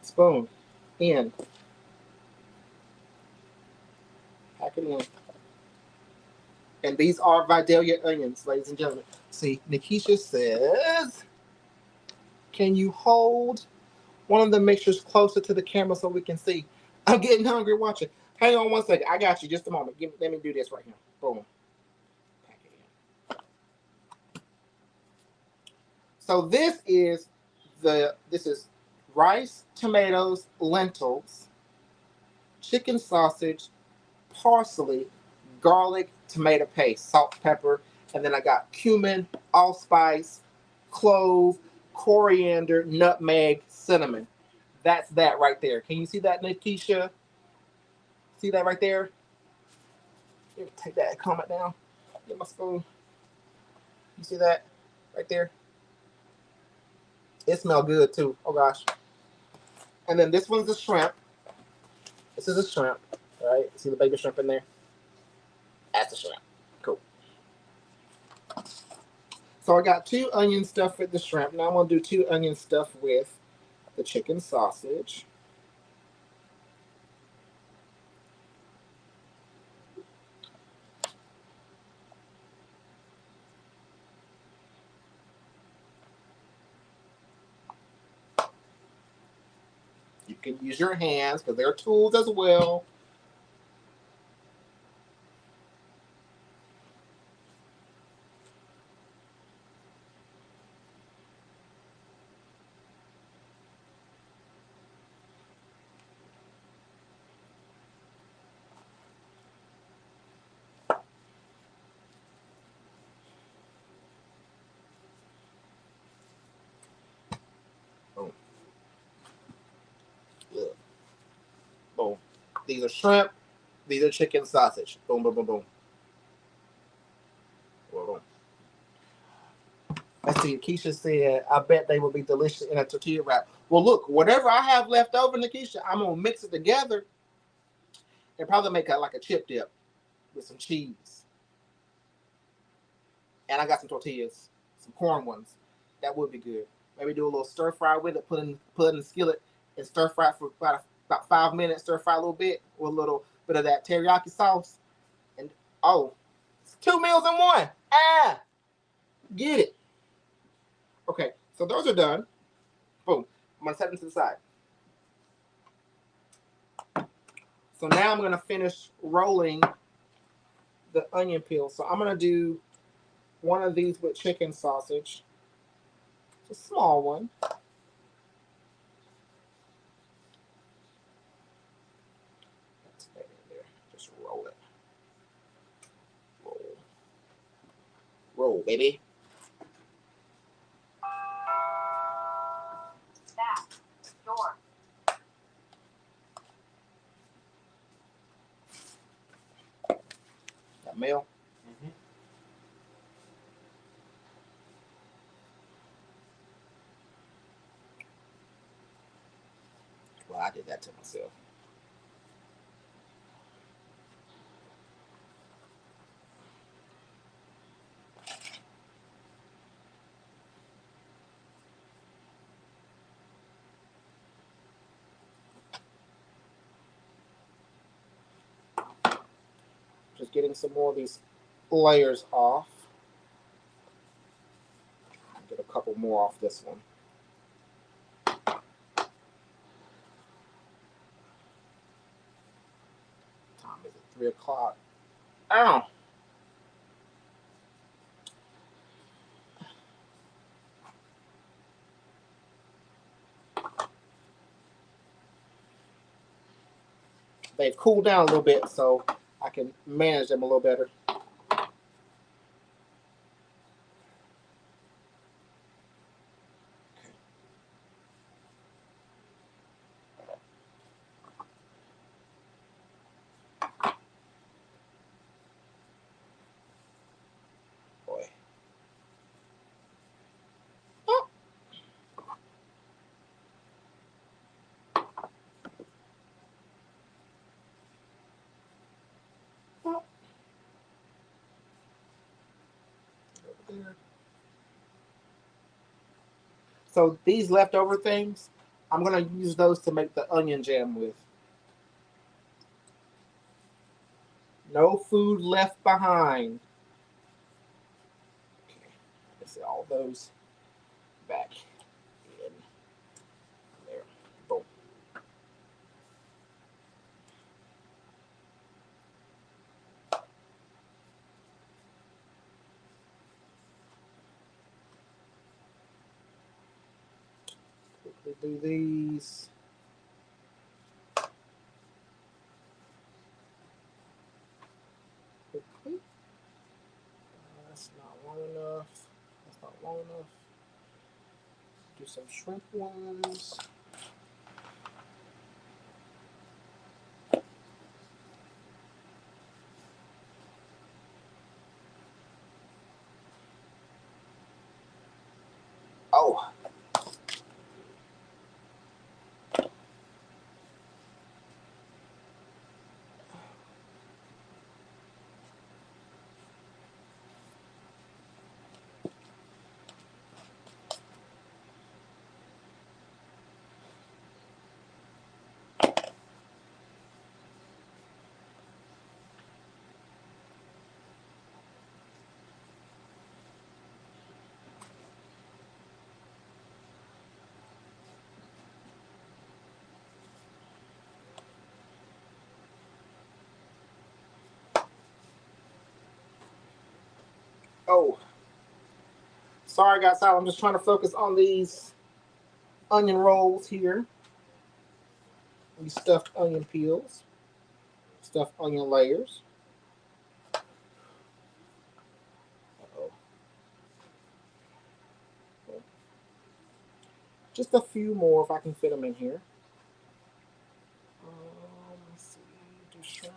Speaker 1: Spoon. In. Pack it in. And these are Vidalia onions, ladies and gentlemen. See, Nikisha says, can you hold one of the mixtures closer to the camera so we can see? I'm getting hungry watching. Hang on one second. I got you. Just a moment. Let me do this right here. Boom. Pack it in. So this is rice, tomatoes, lentils, chicken sausage, parsley, garlic, tomato paste, salt, pepper, and then I got cumin, allspice, clove, coriander, nutmeg, cinnamon. That's that right there. Can you see that, Nikisha? See that right there? Here, take that and calm it down. Get my spoon. You see that right there? It smells good too. Oh gosh. And then this one's the shrimp. This is a shrimp. All right. See the baby shrimp in there? That's a shrimp. Cool. So I got 2 onion stuffed with the shrimp. Now I'm gonna do 2 onion stuffed with the chicken sausage. You can use your hands because they're tools as well. Boom. Look. Boom. These are shrimp. These are chicken sausage. Boom, boom, boom, boom. Boom, boom. Let's see. Keisha said, I bet they will be delicious in a tortilla wrap. Well, look, whatever I have left over, Nikisha, I'm going to mix it together and probably make like a chip dip with some cheese. And I got some tortillas, some corn ones. That would be good. Maybe do a little stir fry with it, put in the skillet and stir fry for about 5 minutes, stir fry a little bit with a little bit of that teriyaki sauce. And oh, it's 2 meals in one. Ah, get it. Okay, so those are done. Boom. I'm gonna set them to the side. So now I'm gonna finish rolling the onion peel. So I'm gonna do one of these with chicken sausage. It's a small one. That's in there. Just roll it. Roll. Roll, baby. Back door. That mail.
Speaker 2: Mm-hmm.
Speaker 1: Well, I did that to myself. Just getting some more of these layers off. Get a couple more off this one. Time is it 3 o'clock? Ow! They've cooled down a little bit, so I can manage them a little better. Boy. Oh. Oh. Over there. So these leftover things, I'm gonna use those to make the onion jam with. No food left behind. Okay, let's see all those back in there. Boom. Quickly do these. long enough. Do some shrimp ones. Oh. Oh. Sorry, guys. I'm just trying to focus on these onion rolls here. These stuffed onion peels. Stuffed onion layers. Uh-oh. Just a few more if I can fit them in here. Let's see. Do shrimp.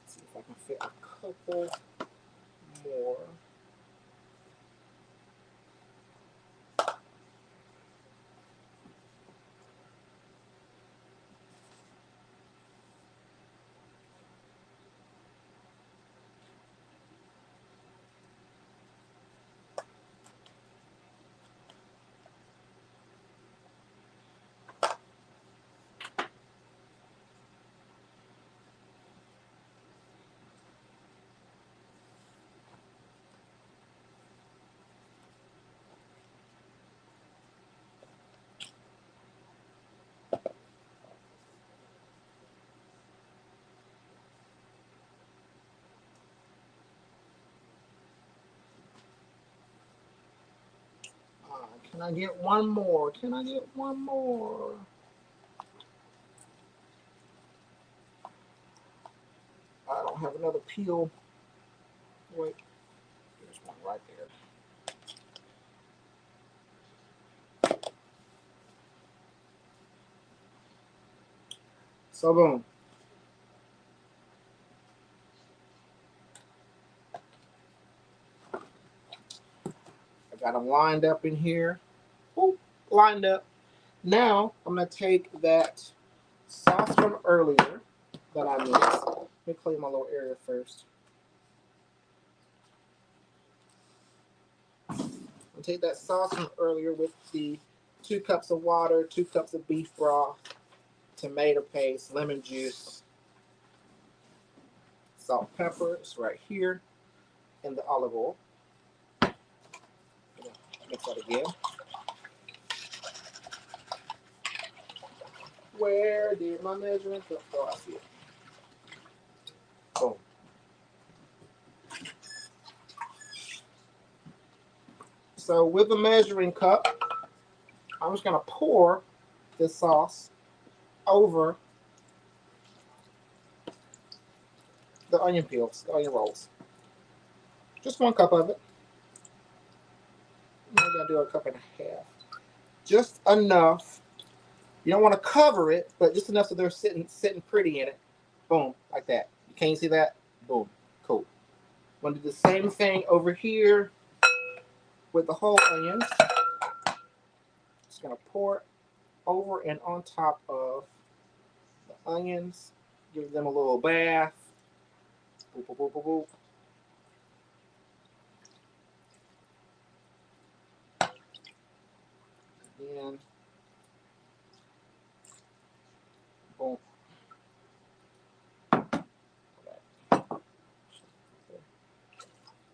Speaker 1: Let's see if I can fit a couple more. Can I get one more? Can I get one more? I don't have another peel. Wait, there's one right there. So boom. I got them lined up in here. Ooh, lined up. Now I'm gonna take that sauce from earlier that I mixed. Let me clean my little area first. I'll take that sauce from earlier with the 2 cups of water, 2 cups of beef broth, tomato paste, lemon juice, salt, pepper. It's right here in the olive oil. Mix that again. Where did my measurement go? Oh, I see it. Boom. So with the measuring cup, I'm just gonna pour this sauce over the onion peels, the onion rolls. Just 1 cup of it. Maybe I'll do a cup and a half. Just enough. You don't want to cover it, but just enough so they're sitting pretty in it. Boom, like that. Can you see that? Boom. Cool. I'm gonna do the same thing over here with the whole onions. Just gonna pour it over and on top of the onions. Give them a little bath. Boop, boop, boop, boop, boop. Again. Boom.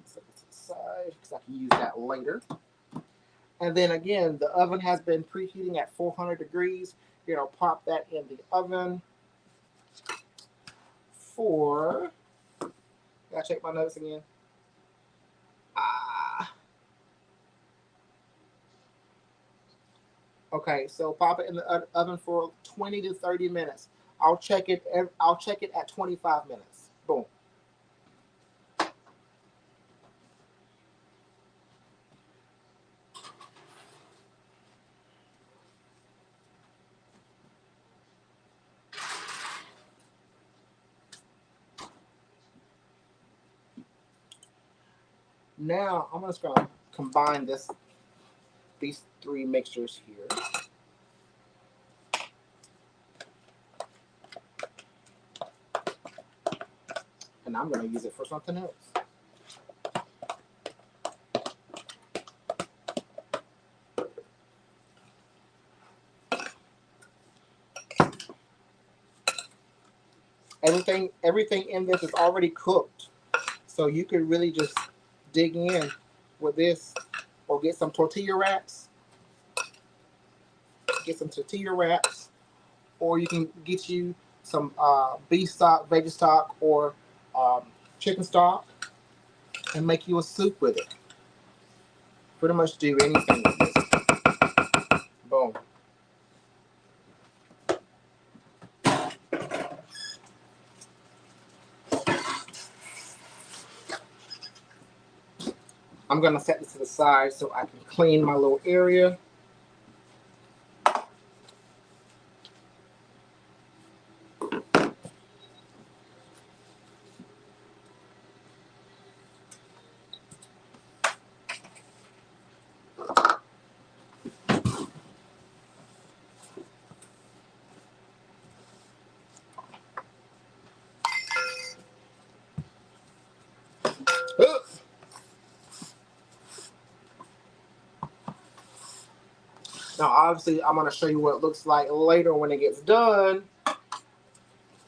Speaker 1: Set it to the side because I can use that later. And then again, the oven has been preheating at 400 degrees. You're gonna pop that in the oven for. Gotta check my notes again. Ah. Okay, so pop it in the oven for 20 to 30 minutes. I'll check it. I'll check it at 25 minutes. Boom. Now I'm just gonna combine these three mixtures here. And I'm gonna use it for something else. Everything in this is already cooked. So you could really just dig in with this or get some tortilla wraps. Get some tortilla wraps, or you can get you some beef stock, veggie stock, or um, chicken stock, and make you a soup with it. Pretty much do anything with this. Boom. I'm gonna set this to the side so I can clean my little area. Now, obviously, I'm gonna show you what it looks like later when it gets done.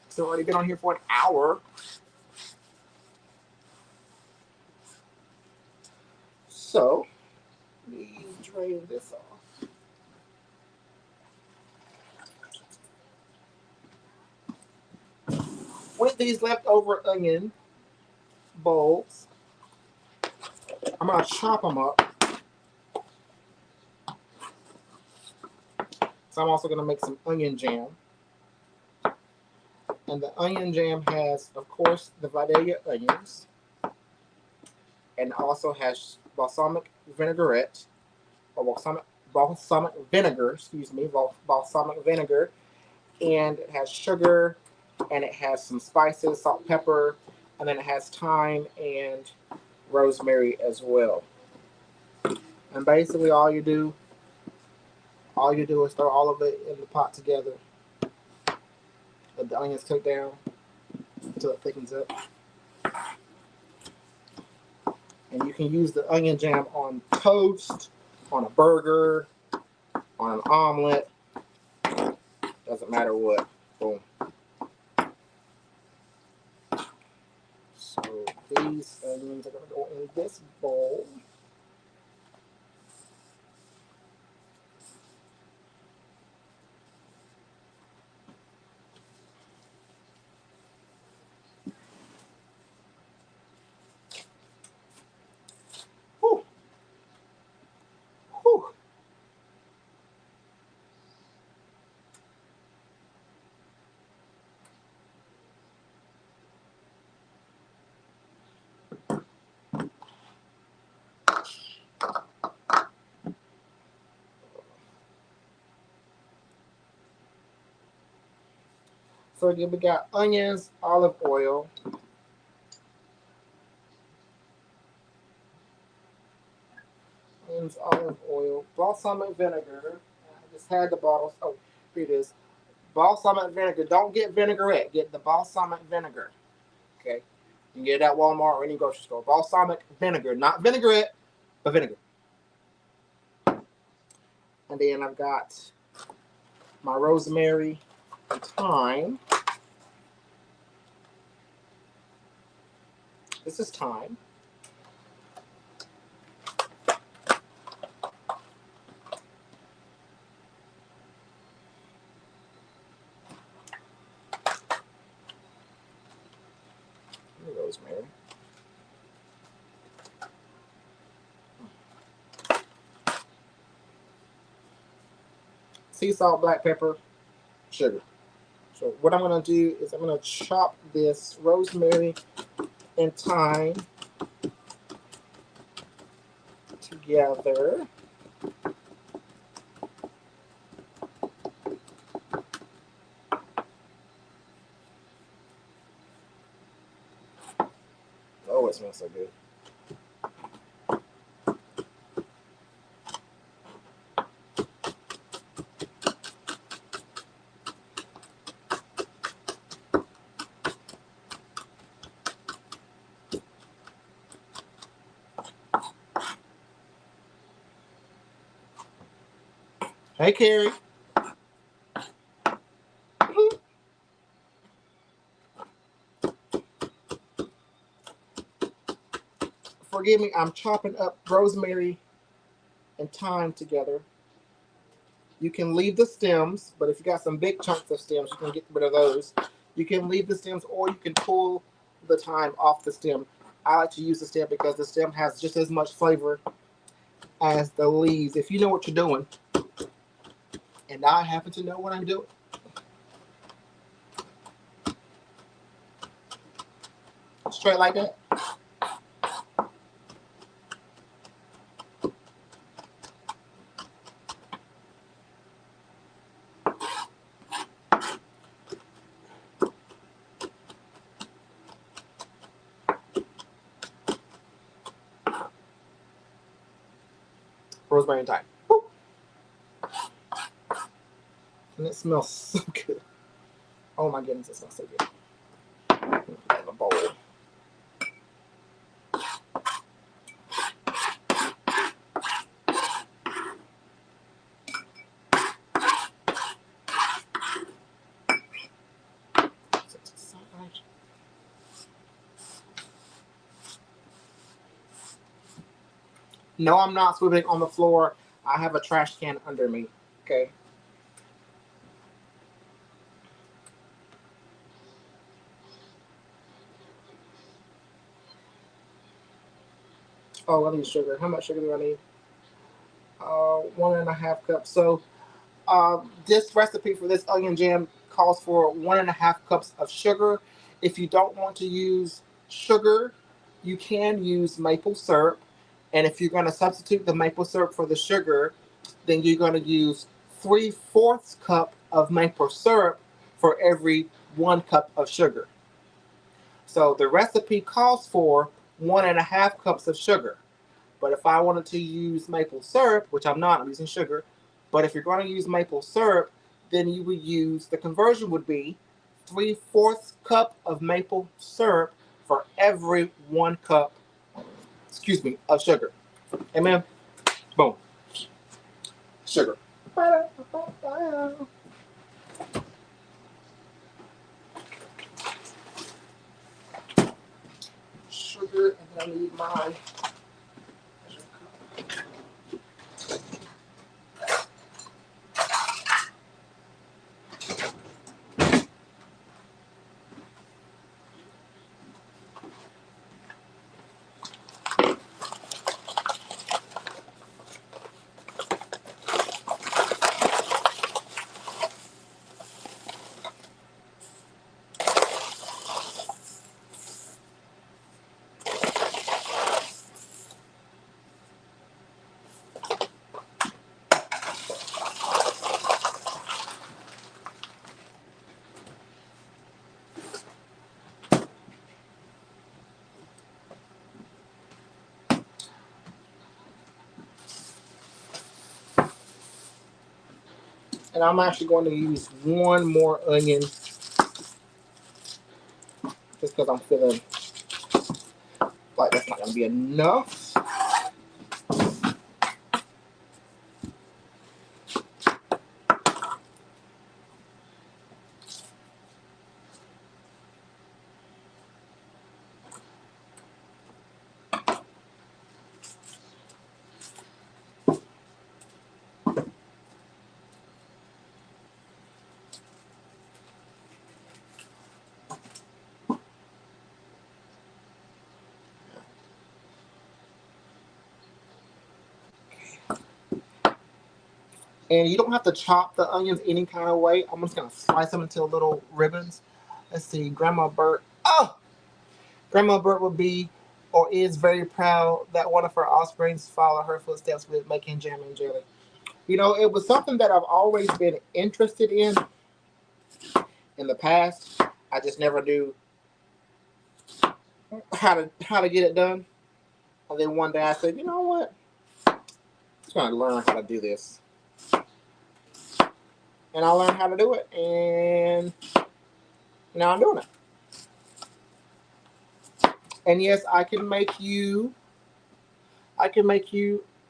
Speaker 1: It's already been on here for an hour. So, let me drain this off. With these leftover onion bulbs, I'm gonna chop them up. So I'm also gonna make some onion jam. And the onion jam has, of course, the Vidalia onions, and also has balsamic vinaigrette, or balsamic vinegar, excuse me, balsamic vinegar, and it has sugar, and it has some spices, salt, pepper, and then it has thyme and rosemary as well. And basically, all you do is throw all of it in the pot together. Let the onions cook down until it thickens up. And you can use the onion jam on toast, on a burger, on an omelet. Doesn't matter what. Boom. So these onions are going to go in this bowl. Whew. Whew. So again, we got onions, olive oil, balsamic vinegar. I just had the bottles. Oh, here it is. Balsamic vinegar. Don't get vinaigrette. Get the balsamic vinegar. Okay. You can get it at Walmart or any grocery store. Balsamic vinegar, not vinaigrette, but vinegar. And then I've got my rosemary and thyme. This is thyme. rosemary. Sea salt, black pepper, sugar. So what I'm going to do is I'm going to chop this rosemary and thyme together. Oh, it smells so good. Hey, Carrie. Forgive me, I'm chopping up rosemary and thyme together. You can leave the stems, but if you got some big chunks of stems, you can get rid of those. You can leave the stems or you can pull the thyme off the stem. I like to use the stem because the stem has just as much flavor as the leaves. If you know what you're doing, and I happen to know what I'm doing. Straight like that. Rosemary and thyme. Woo. And it smells so good. Oh my goodness, it smells so good. Put that in a bowl. No, I'm not swiveling on the floor. I have a trash can under me. Okay. Oh, I need sugar. How much sugar do I need? 1.5 cups. So this recipe for this onion jam calls for 1.5 cups of sugar. If you don't want to use sugar, you can use maple syrup. And if you're going to substitute the maple syrup for the sugar, then you're going to use 3/4 cup of maple syrup for every 1 cup of sugar. So the recipe calls for 1.5 cups of sugar. But if I wanted to use maple syrup, which I'm not, I'm using sugar. But if you're going to use maple syrup, then you would use, the conversion would be 3/4 cup of maple syrup for every 1 cup, excuse me, of sugar. Amen. Boom. Sugar. Sugar, and I need my and I'm actually going to use one more onion just because I'm feeling like that's not going to be enough. And you don't have to chop the onions any kind of way. I'm just gonna slice them into little ribbons. Let's see, Grandma Bert. Oh, Grandma Bert would be or is very proud that one of her offsprings follow her footsteps with making jam and jelly. You know, it was something that I've always been interested in the past. I just never knew how to get it done. And then one day I said, you know what? I'm just gonna learn how to do this. And I learned how to do it, and now I'm doing it. And yes, I can make you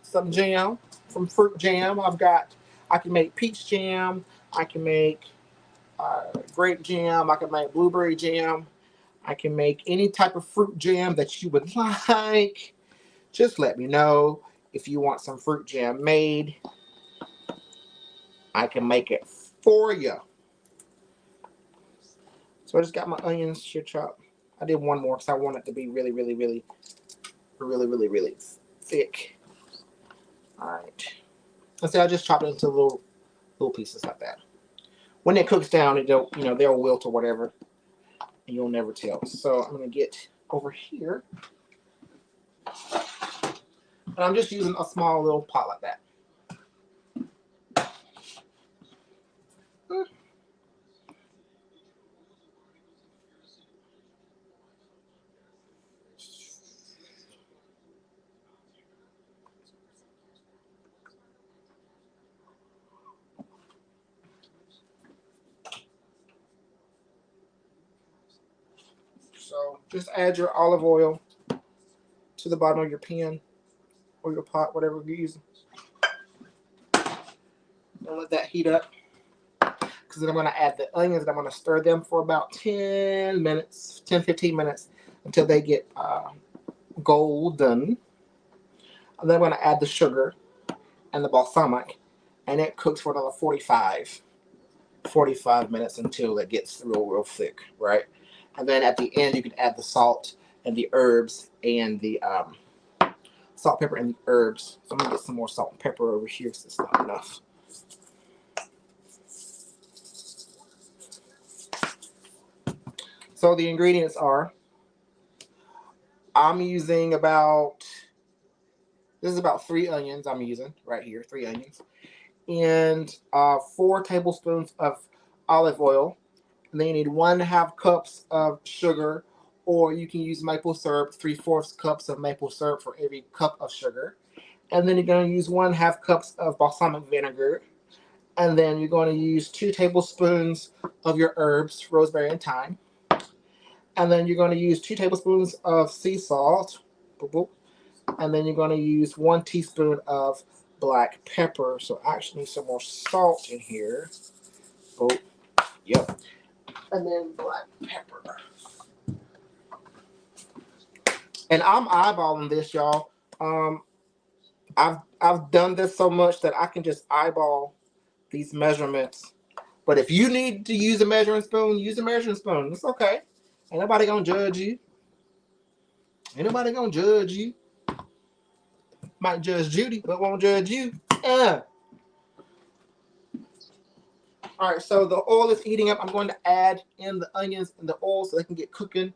Speaker 1: some jam, some fruit jam. I can make peach jam. I can make grape jam. I can make blueberry jam. I can make any type of fruit jam that you would like. Just let me know if you want some fruit jam made. I can make it for you. So I just got my onions here chopped. I did one more because I want it to be really, really, really, really, really, really thick. All right. And so I just chopped it into little pieces like that. When it cooks down, they'll wilt or whatever, and you'll never tell. So I'm gonna get over here, and I'm just using a small little pot like that. So just add your olive oil to the bottom of your pan or your pot, whatever you're using, and let that heat up. Because then I'm going to add the onions and I'm going to stir them for about 10 minutes, 10, 15 minutes until they get golden. And then I'm going to add the sugar and the balsamic, and it cooks for another 45 minutes until it gets real thick, right? And then at the end, you can add the salt and the herbs and the salt, pepper, and the herbs. So I'm going to get some more salt and pepper over here because it's not enough. So the ingredients are, I'm using this is about 3 onions I'm using right here, 3 onions, and 4 tablespoons of olive oil. And then you need 1/2 cups of sugar, or you can use maple syrup, 3/4 cups of maple syrup for every cup of sugar. And then you're going to use 1/2 cups of balsamic vinegar. And then you're going to use 2 tablespoons of your herbs, rosemary and thyme. And then you're going to use 2 tablespoons of sea salt. Boop, boop. And then you're going to use 1 teaspoon of black pepper. So I actually need some more salt in here. Oh, yep. And then black pepper. And I'm eyeballing this, y'all. I've done this so much that I can just eyeball these measurements. But if you need to use a measuring spoon, use a measuring spoon. It's okay. Ain't nobody gonna judge you. Ain't nobody gonna judge you. Might judge Judy, but won't judge you. All right, so the oil is heating up. I'm going to add in the onions and the oil so they can get cooking.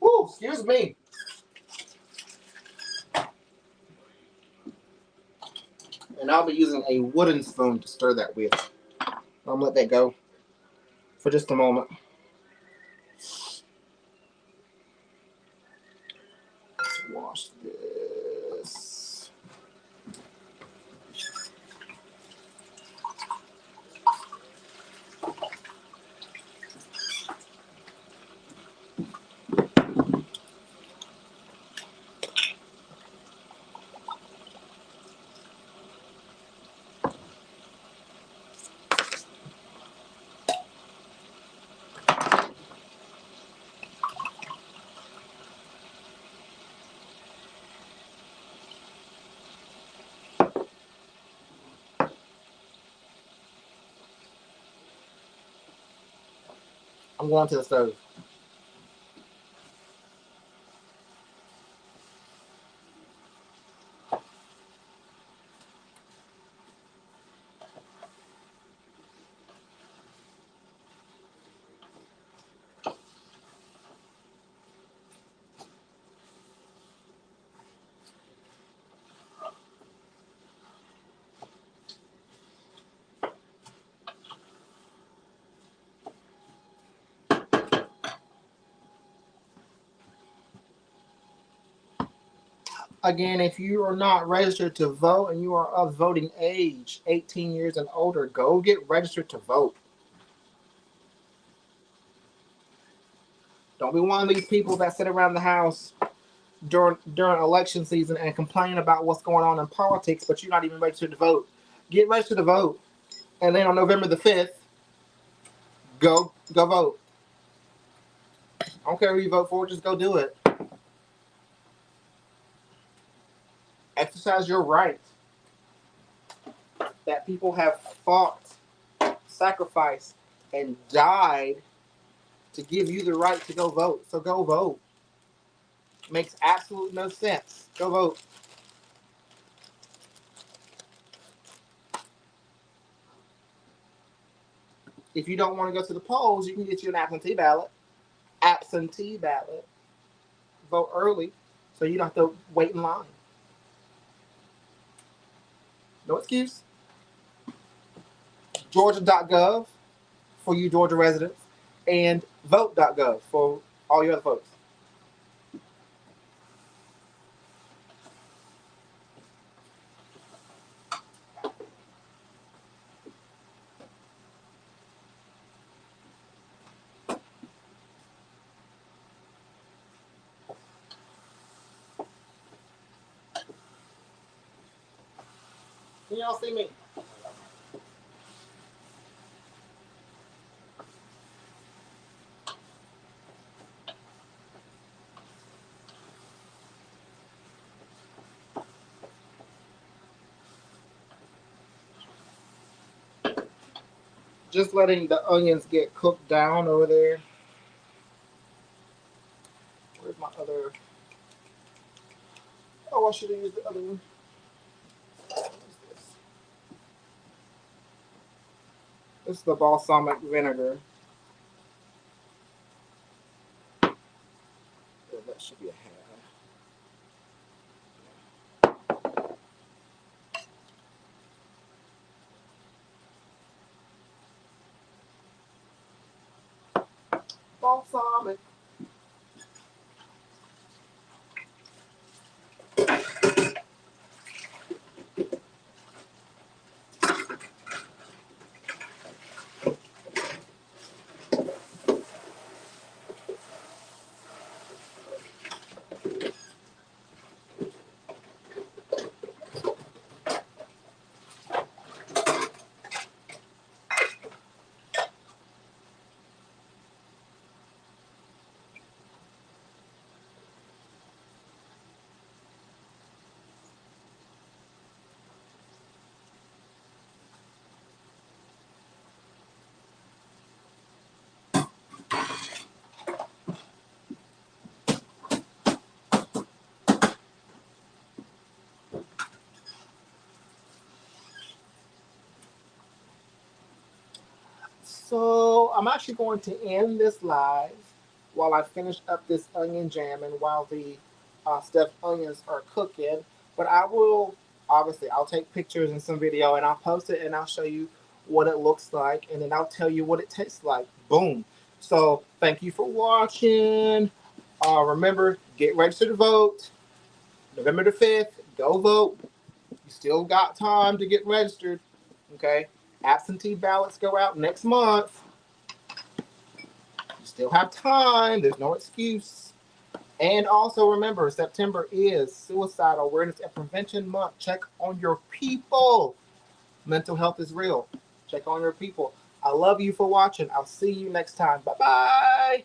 Speaker 1: Ooh, excuse me. And I'll be using a wooden spoon to stir that with. I'm gonna let that go for just a moment. Let's wash this. I'm going to the stove. Again, if you are not registered to vote and you are of voting age, 18 years and older, go get registered to vote. Don't be one of these people that sit around the house during election season and complain about what's going on in politics, but you're not even registered to vote. Get registered to vote, and then on November the 5th, go vote. I don't care who you vote for, just go do it. Exercise your right that people have fought, sacrificed, and died to give you the right to go vote. So go vote. Makes absolutely no sense. Go vote. If you don't want to go to the polls, you can get you an absentee ballot. Absentee ballot. Vote early so you don't have to wait in line. No excuse. Georgia.gov for you Georgia residents, and vote.gov for all your other folks. Can y'all see me? Just letting the onions get cooked down over there. Where's my other? Oh, I should have used the other one. What is this? This is the balsamic vinegar. Oh, that should be a half. Balsamic. So I'm actually going to end this live while I finish up this onion jam and while the stuffed onions are cooking. But I will obviously I'll take pictures and some video and I'll post it and I'll show you what it looks like and then I'll tell you what it tastes like. Boom. So thank you for watching. Remember, get registered to vote. November the 5th, go vote. You still got time to get registered. Okay? Absentee ballots go out next month. You still have time. There's no excuse. And also remember, September is Suicide Awareness and Prevention Month. Check on your people. Mental health is real. Check on your people. I love you for watching. I'll see you next time. Bye-bye.